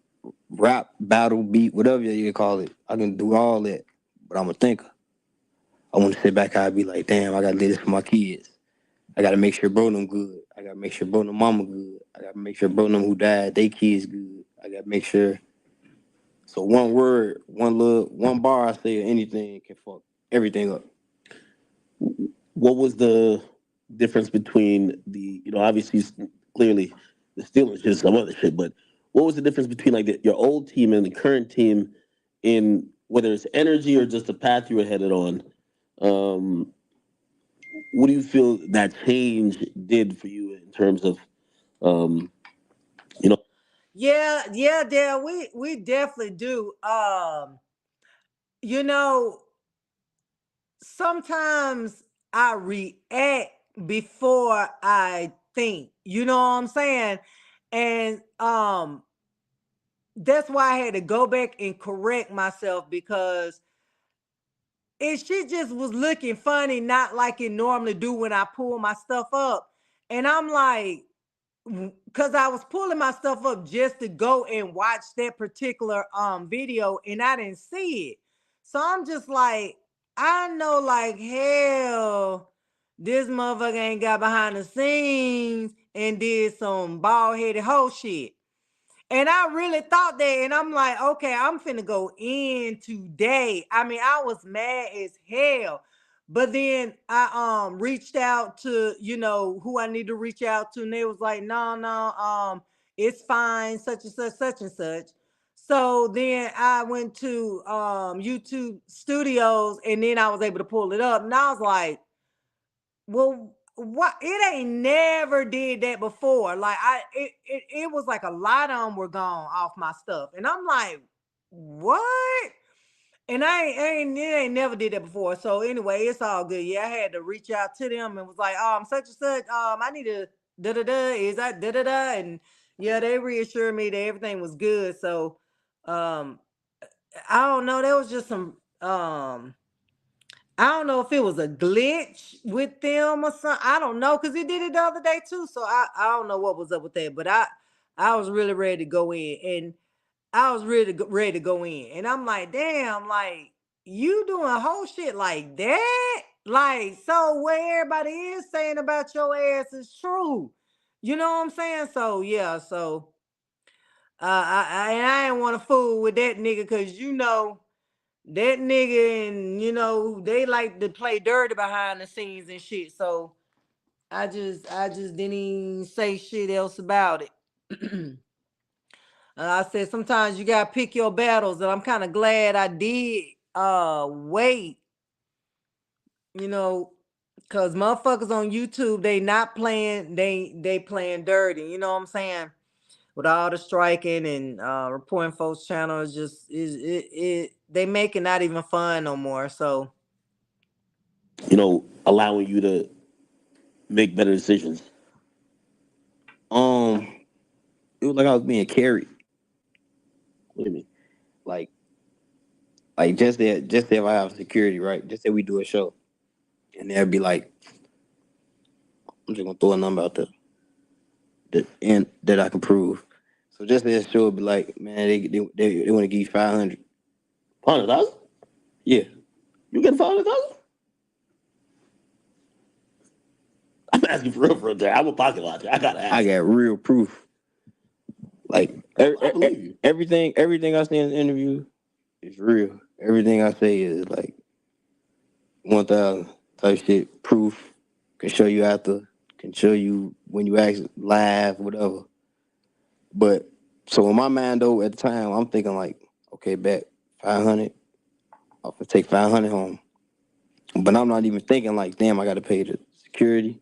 Speaker 3: rap, battle, beat, whatever you call it. I can do all that. But I'm a thinker. I want to sit back. I'd be like, damn, I gotta do this for my kids. I gotta make sure bro them good. I gotta make sure bro them mama good. I gotta make sure bro them who died, they kids good. I gotta make sure. So one word, one bar I say or anything can fuck everything up.
Speaker 1: what was the difference between obviously clearly the Steelers is some other shit, but what was the difference between like your old team and the current team in whether it's energy or just the path you were headed on? Um, what do you feel that change did for you in terms of um, you know?
Speaker 2: Yeah, Dale, we definitely do. You know, sometimes I react before I think. You know what I'm saying? And that's why I had to go back and correct myself because shit just was looking funny, not like it normally do when I pull my stuff up. And I'm like, because I was pulling my stuff up just to go and watch that particular video and I didn't see it. So I'm just like, I know like hell this motherfucker ain't got behind the scenes and did some bald headed hoe shit. And I really thought that, and I'm like, okay, I'm finna go in today. I mean, I was mad as hell. But then I reached out to, who I need to reach out to, and they was like, no, it's fine, such and such, such and such. So then I went to YouTube Studios, and then I was able to pull it up, and I was like, well, what it ain't never did that before. Like it was like a lot of them were gone off my stuff. And I'm like, what? And it ain't never did that before. So anyway, it's all good. Yeah, I had to reach out to them and was like, such and such, I need to da da da. Is that da da da? And yeah, they reassured me that everything was good. So um I don't know. There was just some I don't know if it was a glitch with them or something. I don't know because he did it the other day too. So I don't know what was up with that. But I was really ready to go in, and I was ready to go in, and I'm like, damn, like you doing whole shit like that, like so what everybody is saying about your ass is true. You know what I'm saying? So yeah, so I ain't want to fool with that nigga because that nigga and they like to play dirty behind the scenes and shit. So I just didn't even say shit else about it. I said sometimes you gotta pick your battles, and I'm kind of glad I did wait, cause motherfuckers on YouTube, they not playing, they playing dirty, you know what I'm saying? With all the striking and reporting folks channels, just they make it not even fun no more. So
Speaker 1: Allowing you to make better decisions.
Speaker 3: It was like I was being carried.
Speaker 1: What do you mean?
Speaker 3: Like just if I have security, right? Just say we do a show, and they'd be like, I'm just gonna throw a number out there that I can prove. So just that show would be like, man, they want to give you 500.
Speaker 1: 500,000?
Speaker 3: Yeah.
Speaker 1: You get 500,000? I'm asking for real, Jay. I'm a pocket watcher. I gotta ask.
Speaker 3: I got real proof. Like
Speaker 1: I believe you.
Speaker 3: everything I say in the interview is real. Everything I say is like 1,000 type shit. Proof can show you after, can show you when you act live, whatever. But so in my mind though, at the time, I'm thinking like, okay, bet 500. I'm gonna take 500 home. But I'm not even thinking like, damn, I gotta pay the security,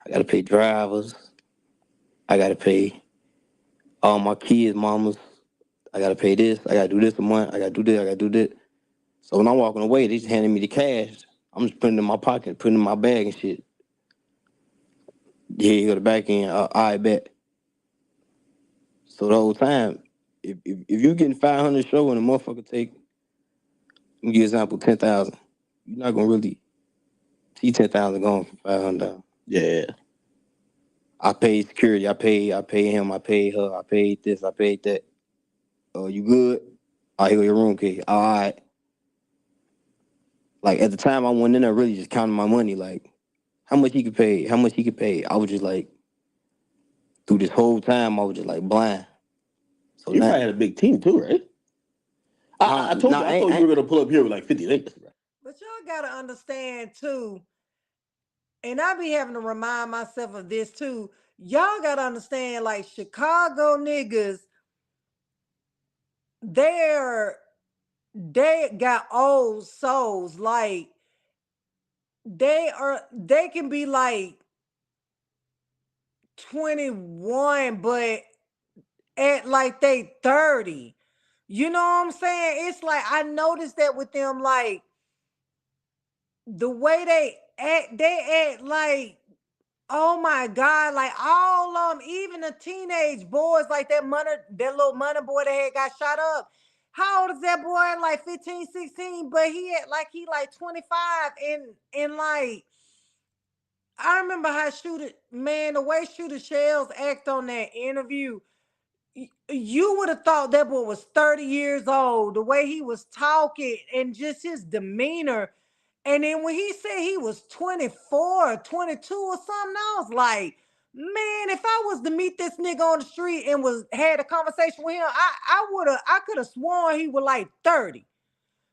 Speaker 3: I gotta pay drivers, I gotta pay all my kids' mamas, I gotta pay this, I gotta do this a month, I gotta do this, I gotta do that. So when I'm walking away, they just handing me the cash. I'm just putting it in my pocket, putting it in my bag and shit. Yeah, you go to the back end, I bet. So the whole time, if you getting 500 show and a motherfucker take, let me give you an example, 10,000, you're not gonna really see 10,000 going for 500.
Speaker 1: Yeah.
Speaker 3: I paid security, I paid him, I paid her, I paid this, I paid that. You good? All right, here go your room key. All right. Like at the time, I went in there really just counting my money, like how much he could pay, how much he could pay. I was just like, through this whole time, I was just like blind. So
Speaker 1: You
Speaker 3: now,
Speaker 1: probably had a big team too, right? I told you, I thought you were gonna pull up here with like 50 niggas.
Speaker 2: but y'all gotta understand too, and I be having to remind myself of this too. Y'all gotta understand, like Chicago niggas, they're they got old souls. Like they can be like 21, but at like they 30. You know what I'm saying? It's like I noticed that with them, like the way they act like, oh my God, like all of them, even the teenage boys, like that little money boy that had got shot up. How old is that boy? Like 15, 16, but he like 25, and like I remember how Shooter, man, the way Shooter Shells act on that interview, you would have thought that boy was 30 years old, the way he was talking and just his demeanor. And then when he said he was 24 or 22 or something, I was like, man, if I was to meet this nigga on the street and had a conversation with him, I could have sworn he was like 30.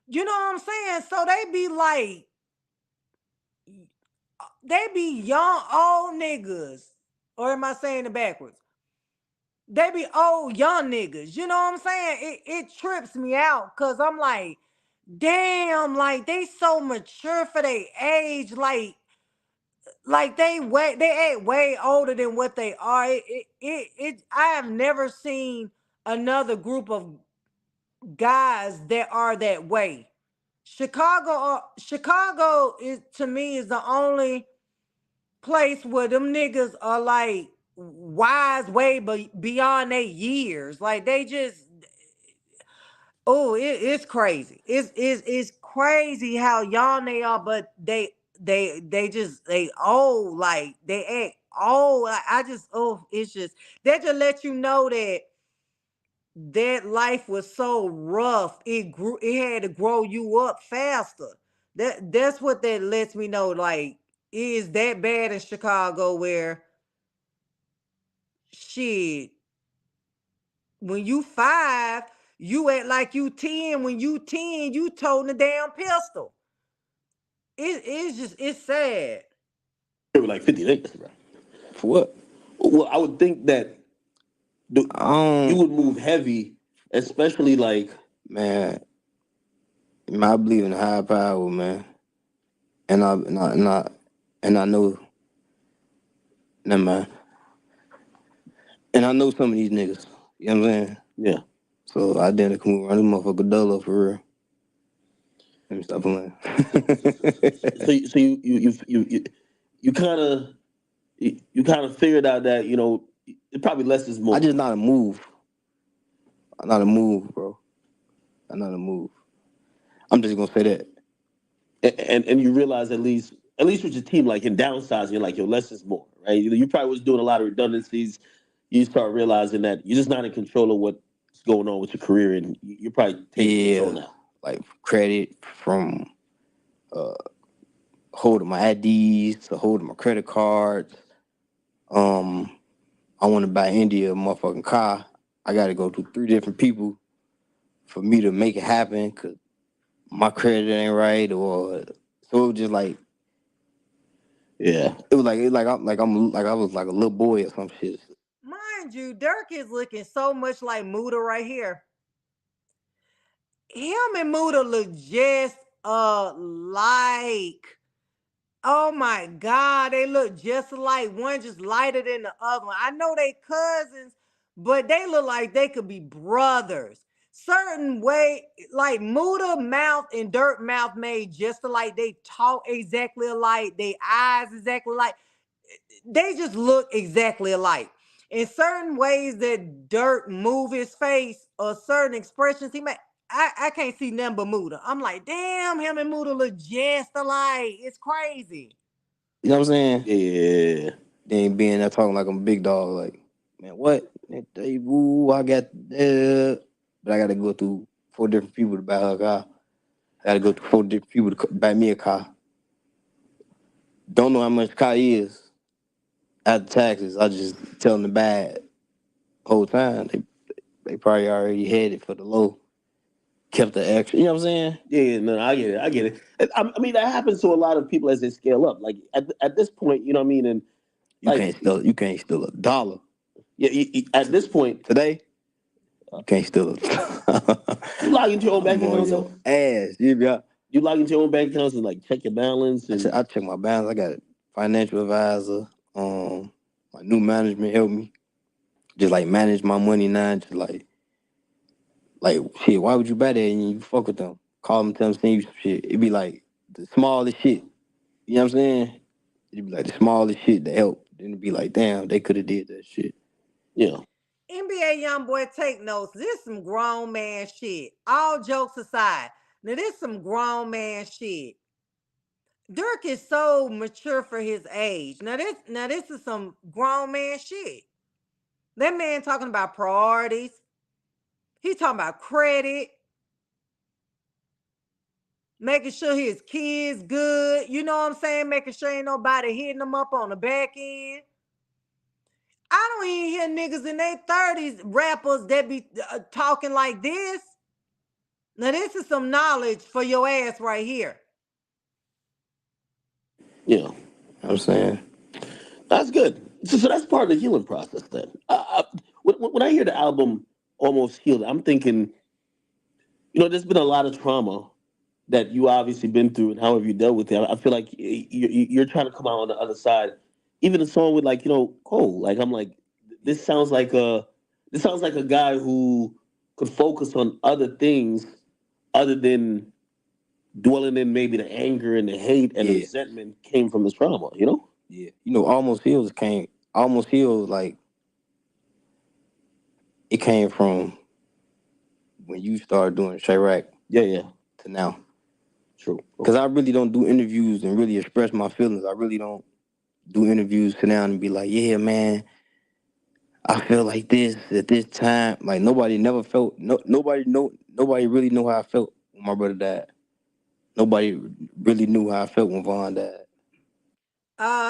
Speaker 2: You know what I'm saying? So they be young old niggas. Or am I saying it backwards? They be old young niggas. You know what I'm saying? It trips me out because I'm like, damn, like they so mature for their age. Like they act way older than what they are. I have never seen another group of guys that are that way. Chicago is, to me, is the only place where them niggas are like wise way beyond their years. Like they just, oh, it's crazy. It's crazy how young they are, but they old, like they act old. I just, oh, it's just that just let you know that that life was so rough. It had to grow you up faster. That's what that lets me know. Like, it is that bad in Chicago where shit, when you 5, you act like you 10. When you 10, you toting a damn pistol. It's just, it's sad.
Speaker 1: They were like 50 niggas, bro.
Speaker 3: For what?
Speaker 1: Well, I would think that you would move heavy, especially like,
Speaker 3: Man, I believe in higher power, man. And I know, never mind. And I know some of these niggas. You know what I'm saying?
Speaker 1: yeah.
Speaker 3: So I didn't come around this motherfucker Dolo for real. Let me stop playing.
Speaker 1: So you kind of figured out that it probably less is more.
Speaker 3: I just not a move. I'm not a move, bro. I'm not a move. I'm just gonna say that.
Speaker 1: And you realize at least with your team, like in downsizing, you're like, yo, less is more, right? You probably was doing a lot of redundancies. You start realizing that you're just not in control of what's going on with your career, and you're probably taking control now.
Speaker 3: Like credit from holding my IDs to holding my credit cards. I want to buy India a motherfucking car. I got to go through 3 different people for me to make it happen because my credit ain't right, or so it was just like,
Speaker 1: yeah,
Speaker 3: it was like I was like a little boy or some shit.
Speaker 2: Mind you, Dirk is looking so much like Muda right here. Him and Muda look just like. Oh my God, they look just alike. One just lighter than the other one. I know they cousins, but they look like they could be brothers. Certain way, like Muda mouth and Dirt mouth made just alike. They talk exactly alike. They eyes exactly alike. They just look exactly alike. In certain ways that Dirt move his face or certain expressions he make, I can't see nothing but Muda. I'm like, damn, him and Muda look just alike. It's crazy.
Speaker 3: You know what I'm saying?
Speaker 1: yeah.
Speaker 3: Then being there talking like I'm a big dog, like, man, what? Ooh, I got, but I got to go through 4 different people to buy her a car. I got to go through 4 different people to buy me a car. Don't know how much the car is. After taxes, I just tell them to buy it. Whole time they probably already had it for the low. kept the extra. You know what I'm saying?
Speaker 1: Yeah, no, I get it. I get it. I mean, that happens to a lot of people as they scale up. Like at this point, you know what I mean? And like,
Speaker 3: You can't steal a dollar.
Speaker 1: yeah, at this point
Speaker 3: Today, you can't steal a
Speaker 1: you log into your own bank
Speaker 3: I'm on
Speaker 1: accounts
Speaker 3: your
Speaker 1: though.
Speaker 3: ass. You
Speaker 1: log into your own bank accounts and like check your balance and
Speaker 3: I check my balance. I got a financial advisor. My new management helped me just like manage my money now. Just like shit. Why would you buy that and you fuck with them? Call them, tell them, send you some shit. It'd be like the smallest shit. You know what I'm saying? It'd be like the smallest shit that help. Then it'd be like, damn, they could have did that shit.
Speaker 1: yeah.
Speaker 2: NBA young boy, take notes. This some grown man shit. All jokes aside, now this some grown man shit. Dirk is so mature for his age. Now this is some grown man shit. That man talking about priorities. He talking about credit, making sure his kids good. You know what I'm saying? Making sure ain't nobody hitting them up on the back end. I don't even hear niggas in their 30s, rappers that be talking like this. Now this is some knowledge for your ass right here.
Speaker 1: Yeah.
Speaker 3: You know what I'm saying?
Speaker 1: That's good. So that's part of the healing process then. When I hear the album Almost Healed, I'm thinking, there's been a lot of trauma that you obviously been through and how have you dealt with it. I feel like you're trying to come out on the other side. Even a song with like, Cole, like I'm like, this sounds like a guy who could focus on other things other than dwelling in maybe the anger and the hate and the resentment came from his trauma,
Speaker 3: Yeah. Almost Healed, like, it came from when you started doing Chirac
Speaker 1: Yeah.
Speaker 3: to now.
Speaker 1: True.
Speaker 3: Because I really don't do interviews and really express my feelings. I really don't do interviews, sit down and be like, yeah, man, I feel like this at this time. Like nobody really know how I felt when my brother died. Nobody really knew how I felt when Vaughn died.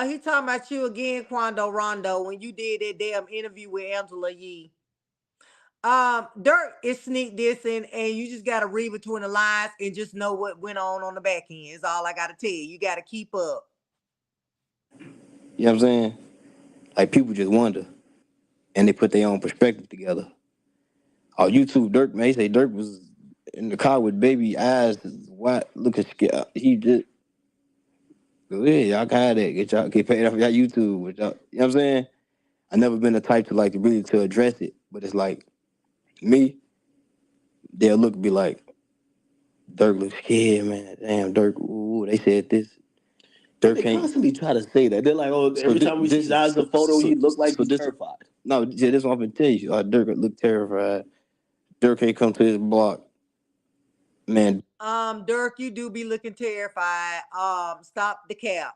Speaker 2: He talking about you again, Quando Rondo, when you did that damn interview with Angela Yee. Dirk is sneak dissing, and you just gotta read between the lines and just know what went on the back end. Is all I gotta tell you. You gotta keep up.
Speaker 3: You know what I'm saying? Like people just wonder, and they put their own perspective together. On YouTube, Dirk, man, they say Dirk was in the car with baby eyes, white, looking scared. He just, go ahead, y'all can have that. Get paid off y'all YouTube. But y'all, you know what I'm saying? I never been the type to like to really to address it, but it's like me, they'll look and be like, Dirk looks scared, man. Damn, Dirk. Ooh, they said this. Dirk
Speaker 1: They
Speaker 3: can't.
Speaker 1: constantly try to say that. They're like, every time we see his eyes in a photo, he look like he's terrified.
Speaker 3: No, yeah, this is what I'm gonna tell you. Dirk look terrified. Dirk can't come to his block. Man.
Speaker 2: Dirk, you do be looking terrified. Stop the cap.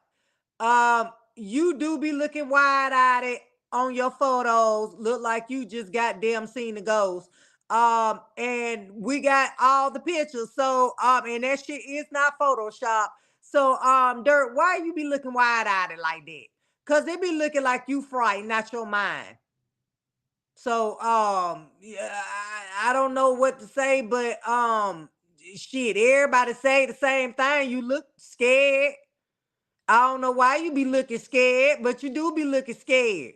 Speaker 2: You do be looking wide-eyed on your photos. Look like you just goddamn seen the ghost. And we got all the pictures. So, and that shit is not Photoshop. So, Dirk, why you be looking wide-eyed like that? Cause they be looking like you frightened, not your mind. So, yeah, I don't know what to say, but shit, everybody say the same thing. You look scared. I don't know why you be looking scared, but you do be looking scared.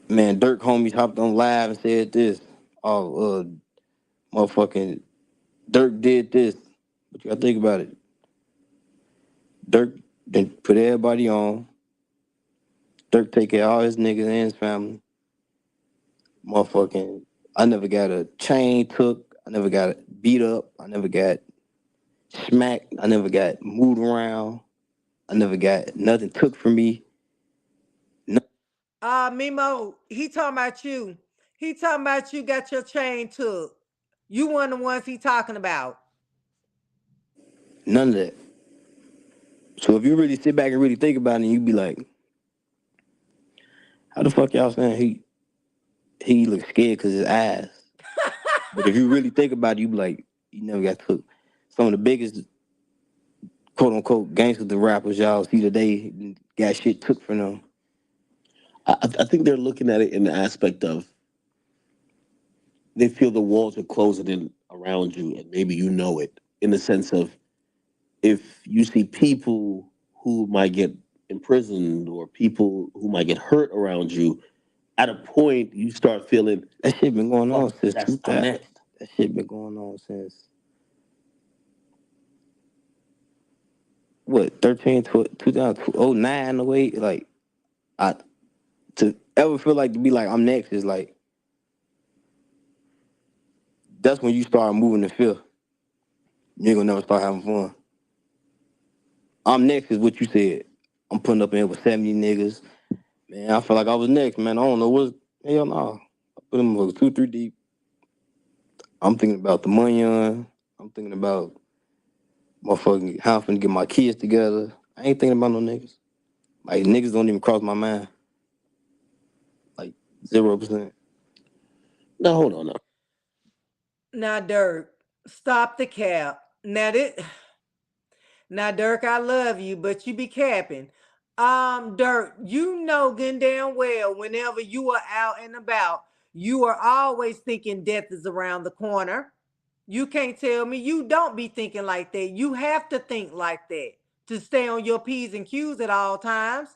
Speaker 3: Man, Dirk homies hopped on live and said this. Oh, motherfucking Dirk did this. But you gotta think about it. Dirk then put everybody on. Dirk take care of all his niggas and his family. Motherfucking, I never got a chain took. I never got beat up. I never got smacked. I never got moved around. I never got nothing took from me. No,
Speaker 2: Mimo, he talking about you. He talking about you got your chain took. You one of the ones he talking about.
Speaker 3: none of that. So if you really sit back and really think about it, you be like, how the fuck y'all saying he looks scared because his eyes? But if you really think about it, you be like, you never got took. Some of the biggest quote unquote gangsters and rappers y'all see today got shit took from them.
Speaker 1: I think they're looking at it in the aspect of they feel the walls are closing in around you, and maybe you know it, in the sense of if you see people who might get imprisoned or people who might get hurt around you, at a point you start feeling
Speaker 3: that shit been going on since
Speaker 1: I'm
Speaker 3: 2000.
Speaker 1: next.
Speaker 3: That shit been going on since what 13, 2009 away. Like I to ever feel like to be like I'm next is like that's when you start moving the fifth. You ain't gonna never start having fun. I'm next is what you said. I'm putting up in here with 70 niggas. Man, I feel like I was next, man. I don't know what's hell no. I put them with 2, 3 deep. I'm thinking about the money on. I'm thinking about motherfucking how I'm finna get my kids together. I ain't thinking about no niggas. Like niggas don't even cross my mind. Like 0%.
Speaker 1: No, hold on now.
Speaker 2: Now, Dirk, stop the cap. Now, Dirk, I love you, but you be capping. Dirk, you know good and damn well whenever you are out and about, you are always thinking death is around the corner. You can't tell me you don't be thinking like that. You have to think like that to stay on your P's and Q's at all times.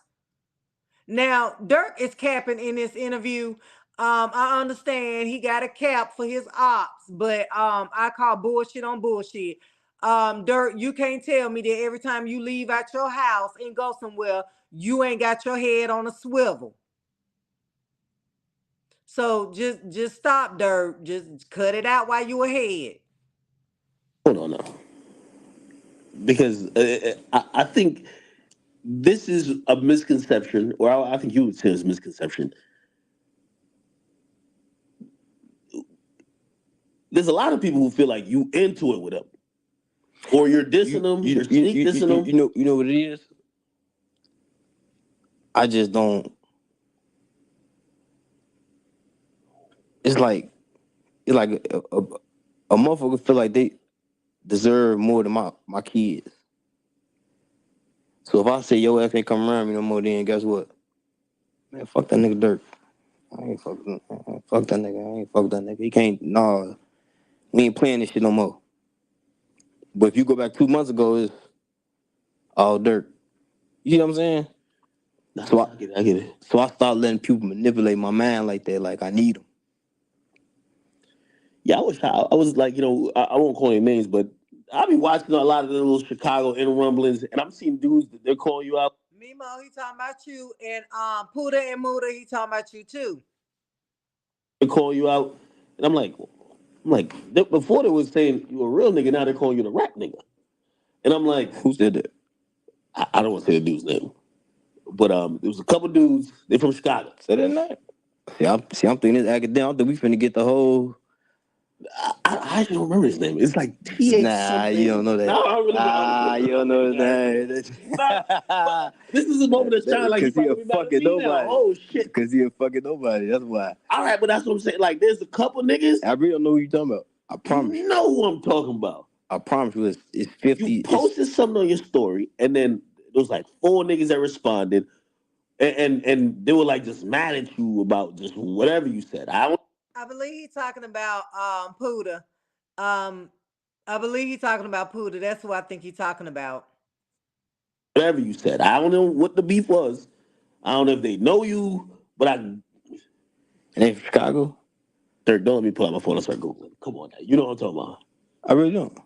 Speaker 2: Now, Dirk is capping in this interview. I understand he got a cap for his ops, but I call bullshit on bullshit. Dirk, you can't tell me that every time you leave out your house and go somewhere, you ain't got your head on a swivel. So just stop, Dirk. Just cut it out while you ahead.
Speaker 1: Hold on now. Because I think this is a misconception, or I think you would say it's a misconception. There's a lot of people who feel like you into it with them, or you're dissing them, you're sneak dissing them.
Speaker 3: You know what it is? I just don't. It's like a motherfucker feel like they deserve more than my kids. So if I say your ass ain't come around me no more, then guess what? Man, fuck that nigga Dirk. I ain't fuck that nigga. I ain't fuck that nigga. He can't. Nah, we ain't playing this shit no more. But if you go back 2 months ago, it's all Dirk. You know what I'm saying?
Speaker 1: Nah,
Speaker 3: So
Speaker 1: I get it.
Speaker 3: So I start letting people manipulate my mind like that. Like I need them.
Speaker 1: Yeah, I was like, I won't call any names, but I be watching a lot of the little Chicago inner rumblings, and I'm seeing dudes that they're calling you out.
Speaker 2: Mimo, he talking about you, and Puda and Muda, he talking about you too.
Speaker 1: They call you out, and before they was saying you a real nigga, now they're calling you the rap nigga, and I'm like,
Speaker 3: Who said that?
Speaker 1: I don't want to say the dude's name, but there was a couple dudes. They from Chicago.
Speaker 3: Said that not. I'm thinking this academic. I think we finna get the whole.
Speaker 1: I actually don't remember his name. It's like TH
Speaker 3: Nah,
Speaker 1: something.
Speaker 3: you don't know that.
Speaker 1: No, I really
Speaker 3: You don't know his name.
Speaker 1: But this is a moment of shine. Like
Speaker 3: Cause he a
Speaker 1: probably mad at
Speaker 3: fucking
Speaker 1: me now.
Speaker 3: nobody.
Speaker 1: Oh shit.
Speaker 3: Cause he a fucking nobody. That's why.
Speaker 1: All right, but that's what I'm saying. Like, there's a couple niggas.
Speaker 3: I really don't know who you talking about. I promise
Speaker 1: You know who I'm talking about.
Speaker 3: I promise you, it's 50.
Speaker 1: You posted something on your story, and then there was like 4 niggas that responded, and they were like just mad at you about just whatever you said.
Speaker 2: I believe he's talking about Puda. Um, I believe he's talking about Puda. That's who I think he's talking about.
Speaker 1: Whatever you said. I don't know what the beef was. I don't know if they know you, but
Speaker 3: And they from Chicago?
Speaker 1: don't let me pull out my phone and start Googling. Come on now. You know what I'm talking about.
Speaker 3: I really don't.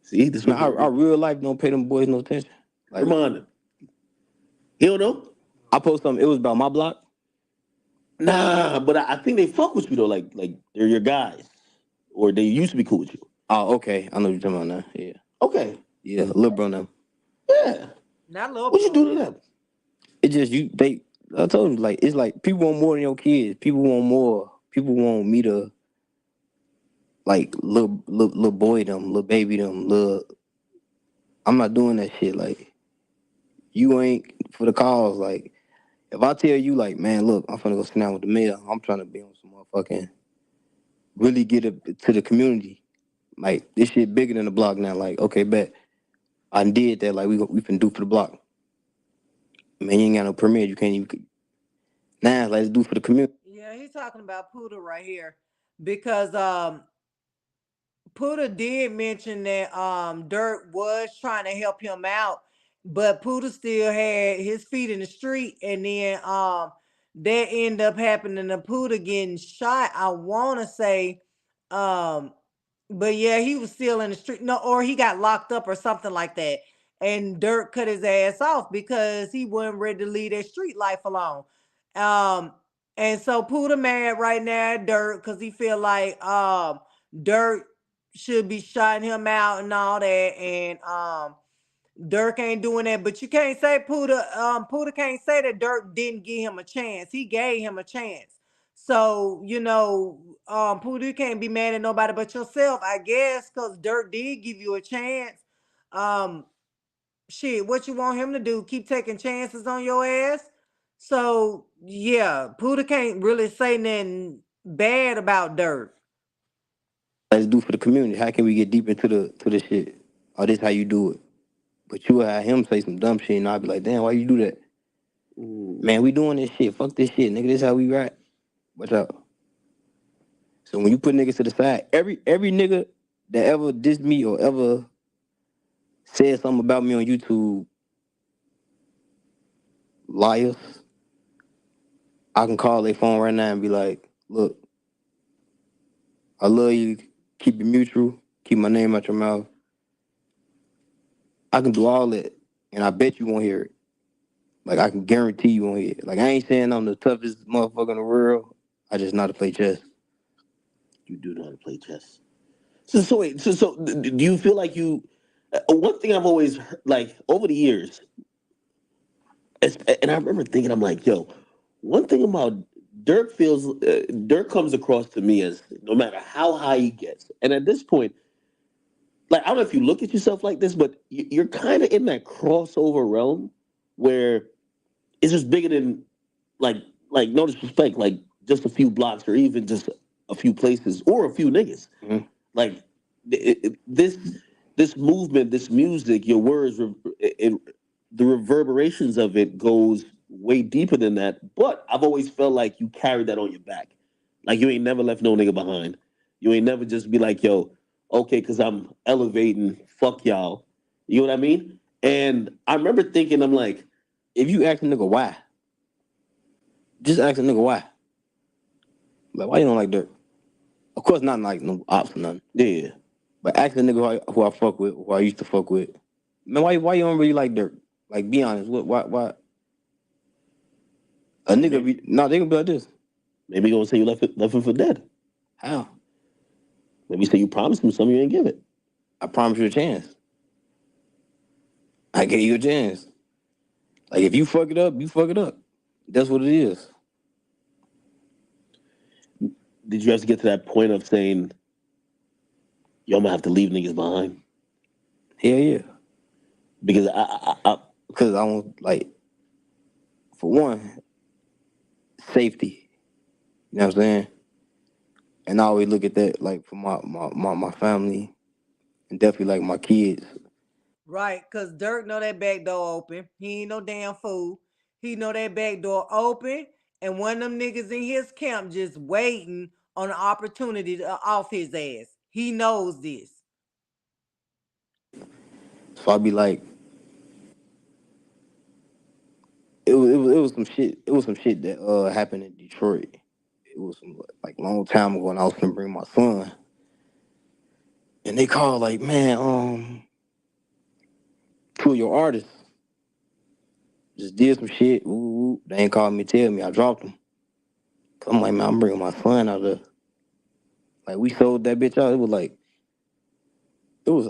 Speaker 1: See, this
Speaker 3: Man, I real life don't pay them boys no attention. Like,
Speaker 1: remind him. He don't know?
Speaker 3: I post something, it was about my block.
Speaker 1: Nah, but I think they fuck with you though. Like they're your guys. Or they used to be cool with you.
Speaker 3: Oh, okay. I know what you're talking about now. Yeah.
Speaker 1: Okay.
Speaker 3: Yeah, little bro now.
Speaker 1: Yeah.
Speaker 2: Not little.
Speaker 1: What you do to them?
Speaker 3: It just I told you, like, it's like people want more than your kids. People want more. People want me to like little boy them, little baby them, I'm not doing that shit. Like, you ain't for the cause. Like, if I tell you, like, man, look, I'm finna go sit down with the mayor. I'm trying to be on some motherfucking really get it to the community. Like, this shit bigger than the block now. Like, okay, bet I did that. Like, we finna do for the block. Man, you ain't got no permit. You can't even. Nah, let's do for the community.
Speaker 2: Yeah, he's talking about Puda right here because Puda did mention that Dirk was trying to help him out, but Puda still had his feet in the street, and then that ended up happening to Puda getting shot. I want to say, um, but yeah, he was still in the street. No, or he got locked up or something like that. And Dirk cut his ass off because he wasn't ready to leave that street life alone. Um, and so Puda mad right now at Dirk because he feel like Dirk should be shutting him out and all that. And Dirk ain't doing that. But you can't say Puda can't say that Dirk didn't give him a chance. He gave him a chance. So, Puda, you can't be mad at nobody but yourself, I guess, because Dirk did give you a chance. Um, Shit, what you want him to do? Keep taking chances on your ass? So yeah, Puda can't really say nothing bad about Dirk.
Speaker 3: Let's do for the community. How can we get deep into the shit? Oh, this how you do it. But you will have him say some dumb shit, and I'll be like, damn, why you do that? Man, we doing this shit. Fuck this shit, nigga. This how we rap. Watch out. So when you put niggas to the side, every nigga that ever dissed me or ever said something about me on YouTube, liars, I can call their phone right now and be like, look, I love you. Keep it mutual. Keep my name out your mouth. I can do all that, and I bet you won't hear it. Like, I can guarantee you won't hear it. Like, I ain't saying I'm the toughest motherfucker in the world. I just know how to play chess.
Speaker 1: You do know how to play chess. So wait. So do you feel like you? One thing I've always like over the years, and I remember thinking, I'm like, yo, one thing about Dirk comes across to me as no matter how high he gets, and at this point, like I don't know if you look at yourself like this, but you're kind of in that crossover realm where it's just bigger than like no disrespect, like just a few blocks or even just a few places or a few niggas.
Speaker 3: Mm-hmm.
Speaker 1: Like this movement, this music, your words, the reverberations of it goes way deeper than that. But I've always felt like you carried that on your back. Like you ain't never left no nigga behind. You ain't never just be like, yo, okay, because I'm elevating, fuck y'all. You know what I mean? And I remember thinking, I'm like,
Speaker 3: If you ask a nigga why, just ask a nigga why. Like, why you don't like Dirk? Of course, not like no ops or nothing.
Speaker 1: yeah.
Speaker 3: But ask a nigga who I fuck with, who I used to fuck with. Man, why you don't really like Dirk? Like, be honest. Why? A nigga be they gonna be like this.
Speaker 1: Maybe you gonna say you left him for dead.
Speaker 3: How?
Speaker 1: Maybe you say you promised him something you ain't give it.
Speaker 3: I promise you a chance. I gave you a chance. Like, if you fuck it up, you fuck it up. That's what it is.
Speaker 1: Did you have to get to that point of saying, yo, I'm gonna have to leave niggas behind?
Speaker 3: Hell yeah.
Speaker 1: Because
Speaker 3: Because I want, like, for one, safety. You know what I'm saying? And I always look at that, like, for my family and definitely, like, my kids.
Speaker 2: Right, cause Dirk know that back door open. He ain't no damn fool. He know that back door open, and one of them niggas in his camp just waiting on an opportunity to off his ass. He knows this.
Speaker 3: So I'd be like, it was some shit. It was some shit that happened in Detroit. It was some like long time ago, and I was gonna bring my son, and they called like, man, two of your artists just did some shit. Ooh, they ain't called me, tell me. I dropped them. Cause I'm like, man, I'm bringing my son out there. Like, we sold that bitch out. It was like,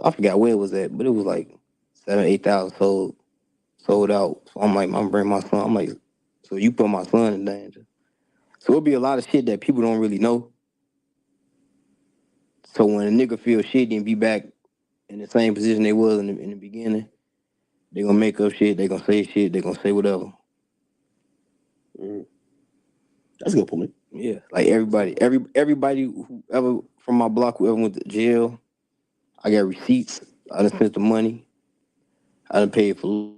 Speaker 3: I forgot where it was at, but it was like 7,000, 8,000 sold out. So I'm like, I'm bringing my son. I'm like, so you put my son in danger. So it'll be a lot of shit that people don't really know. So when a nigga feel shitty and be back in the same position they was in the beginning, they gonna make up shit, they gonna say shit, they gonna say whatever.
Speaker 1: that's a good point.
Speaker 3: Yeah, like everybody who ever from my block, whoever went to jail, I got receipts. I done spent the money. I done paid for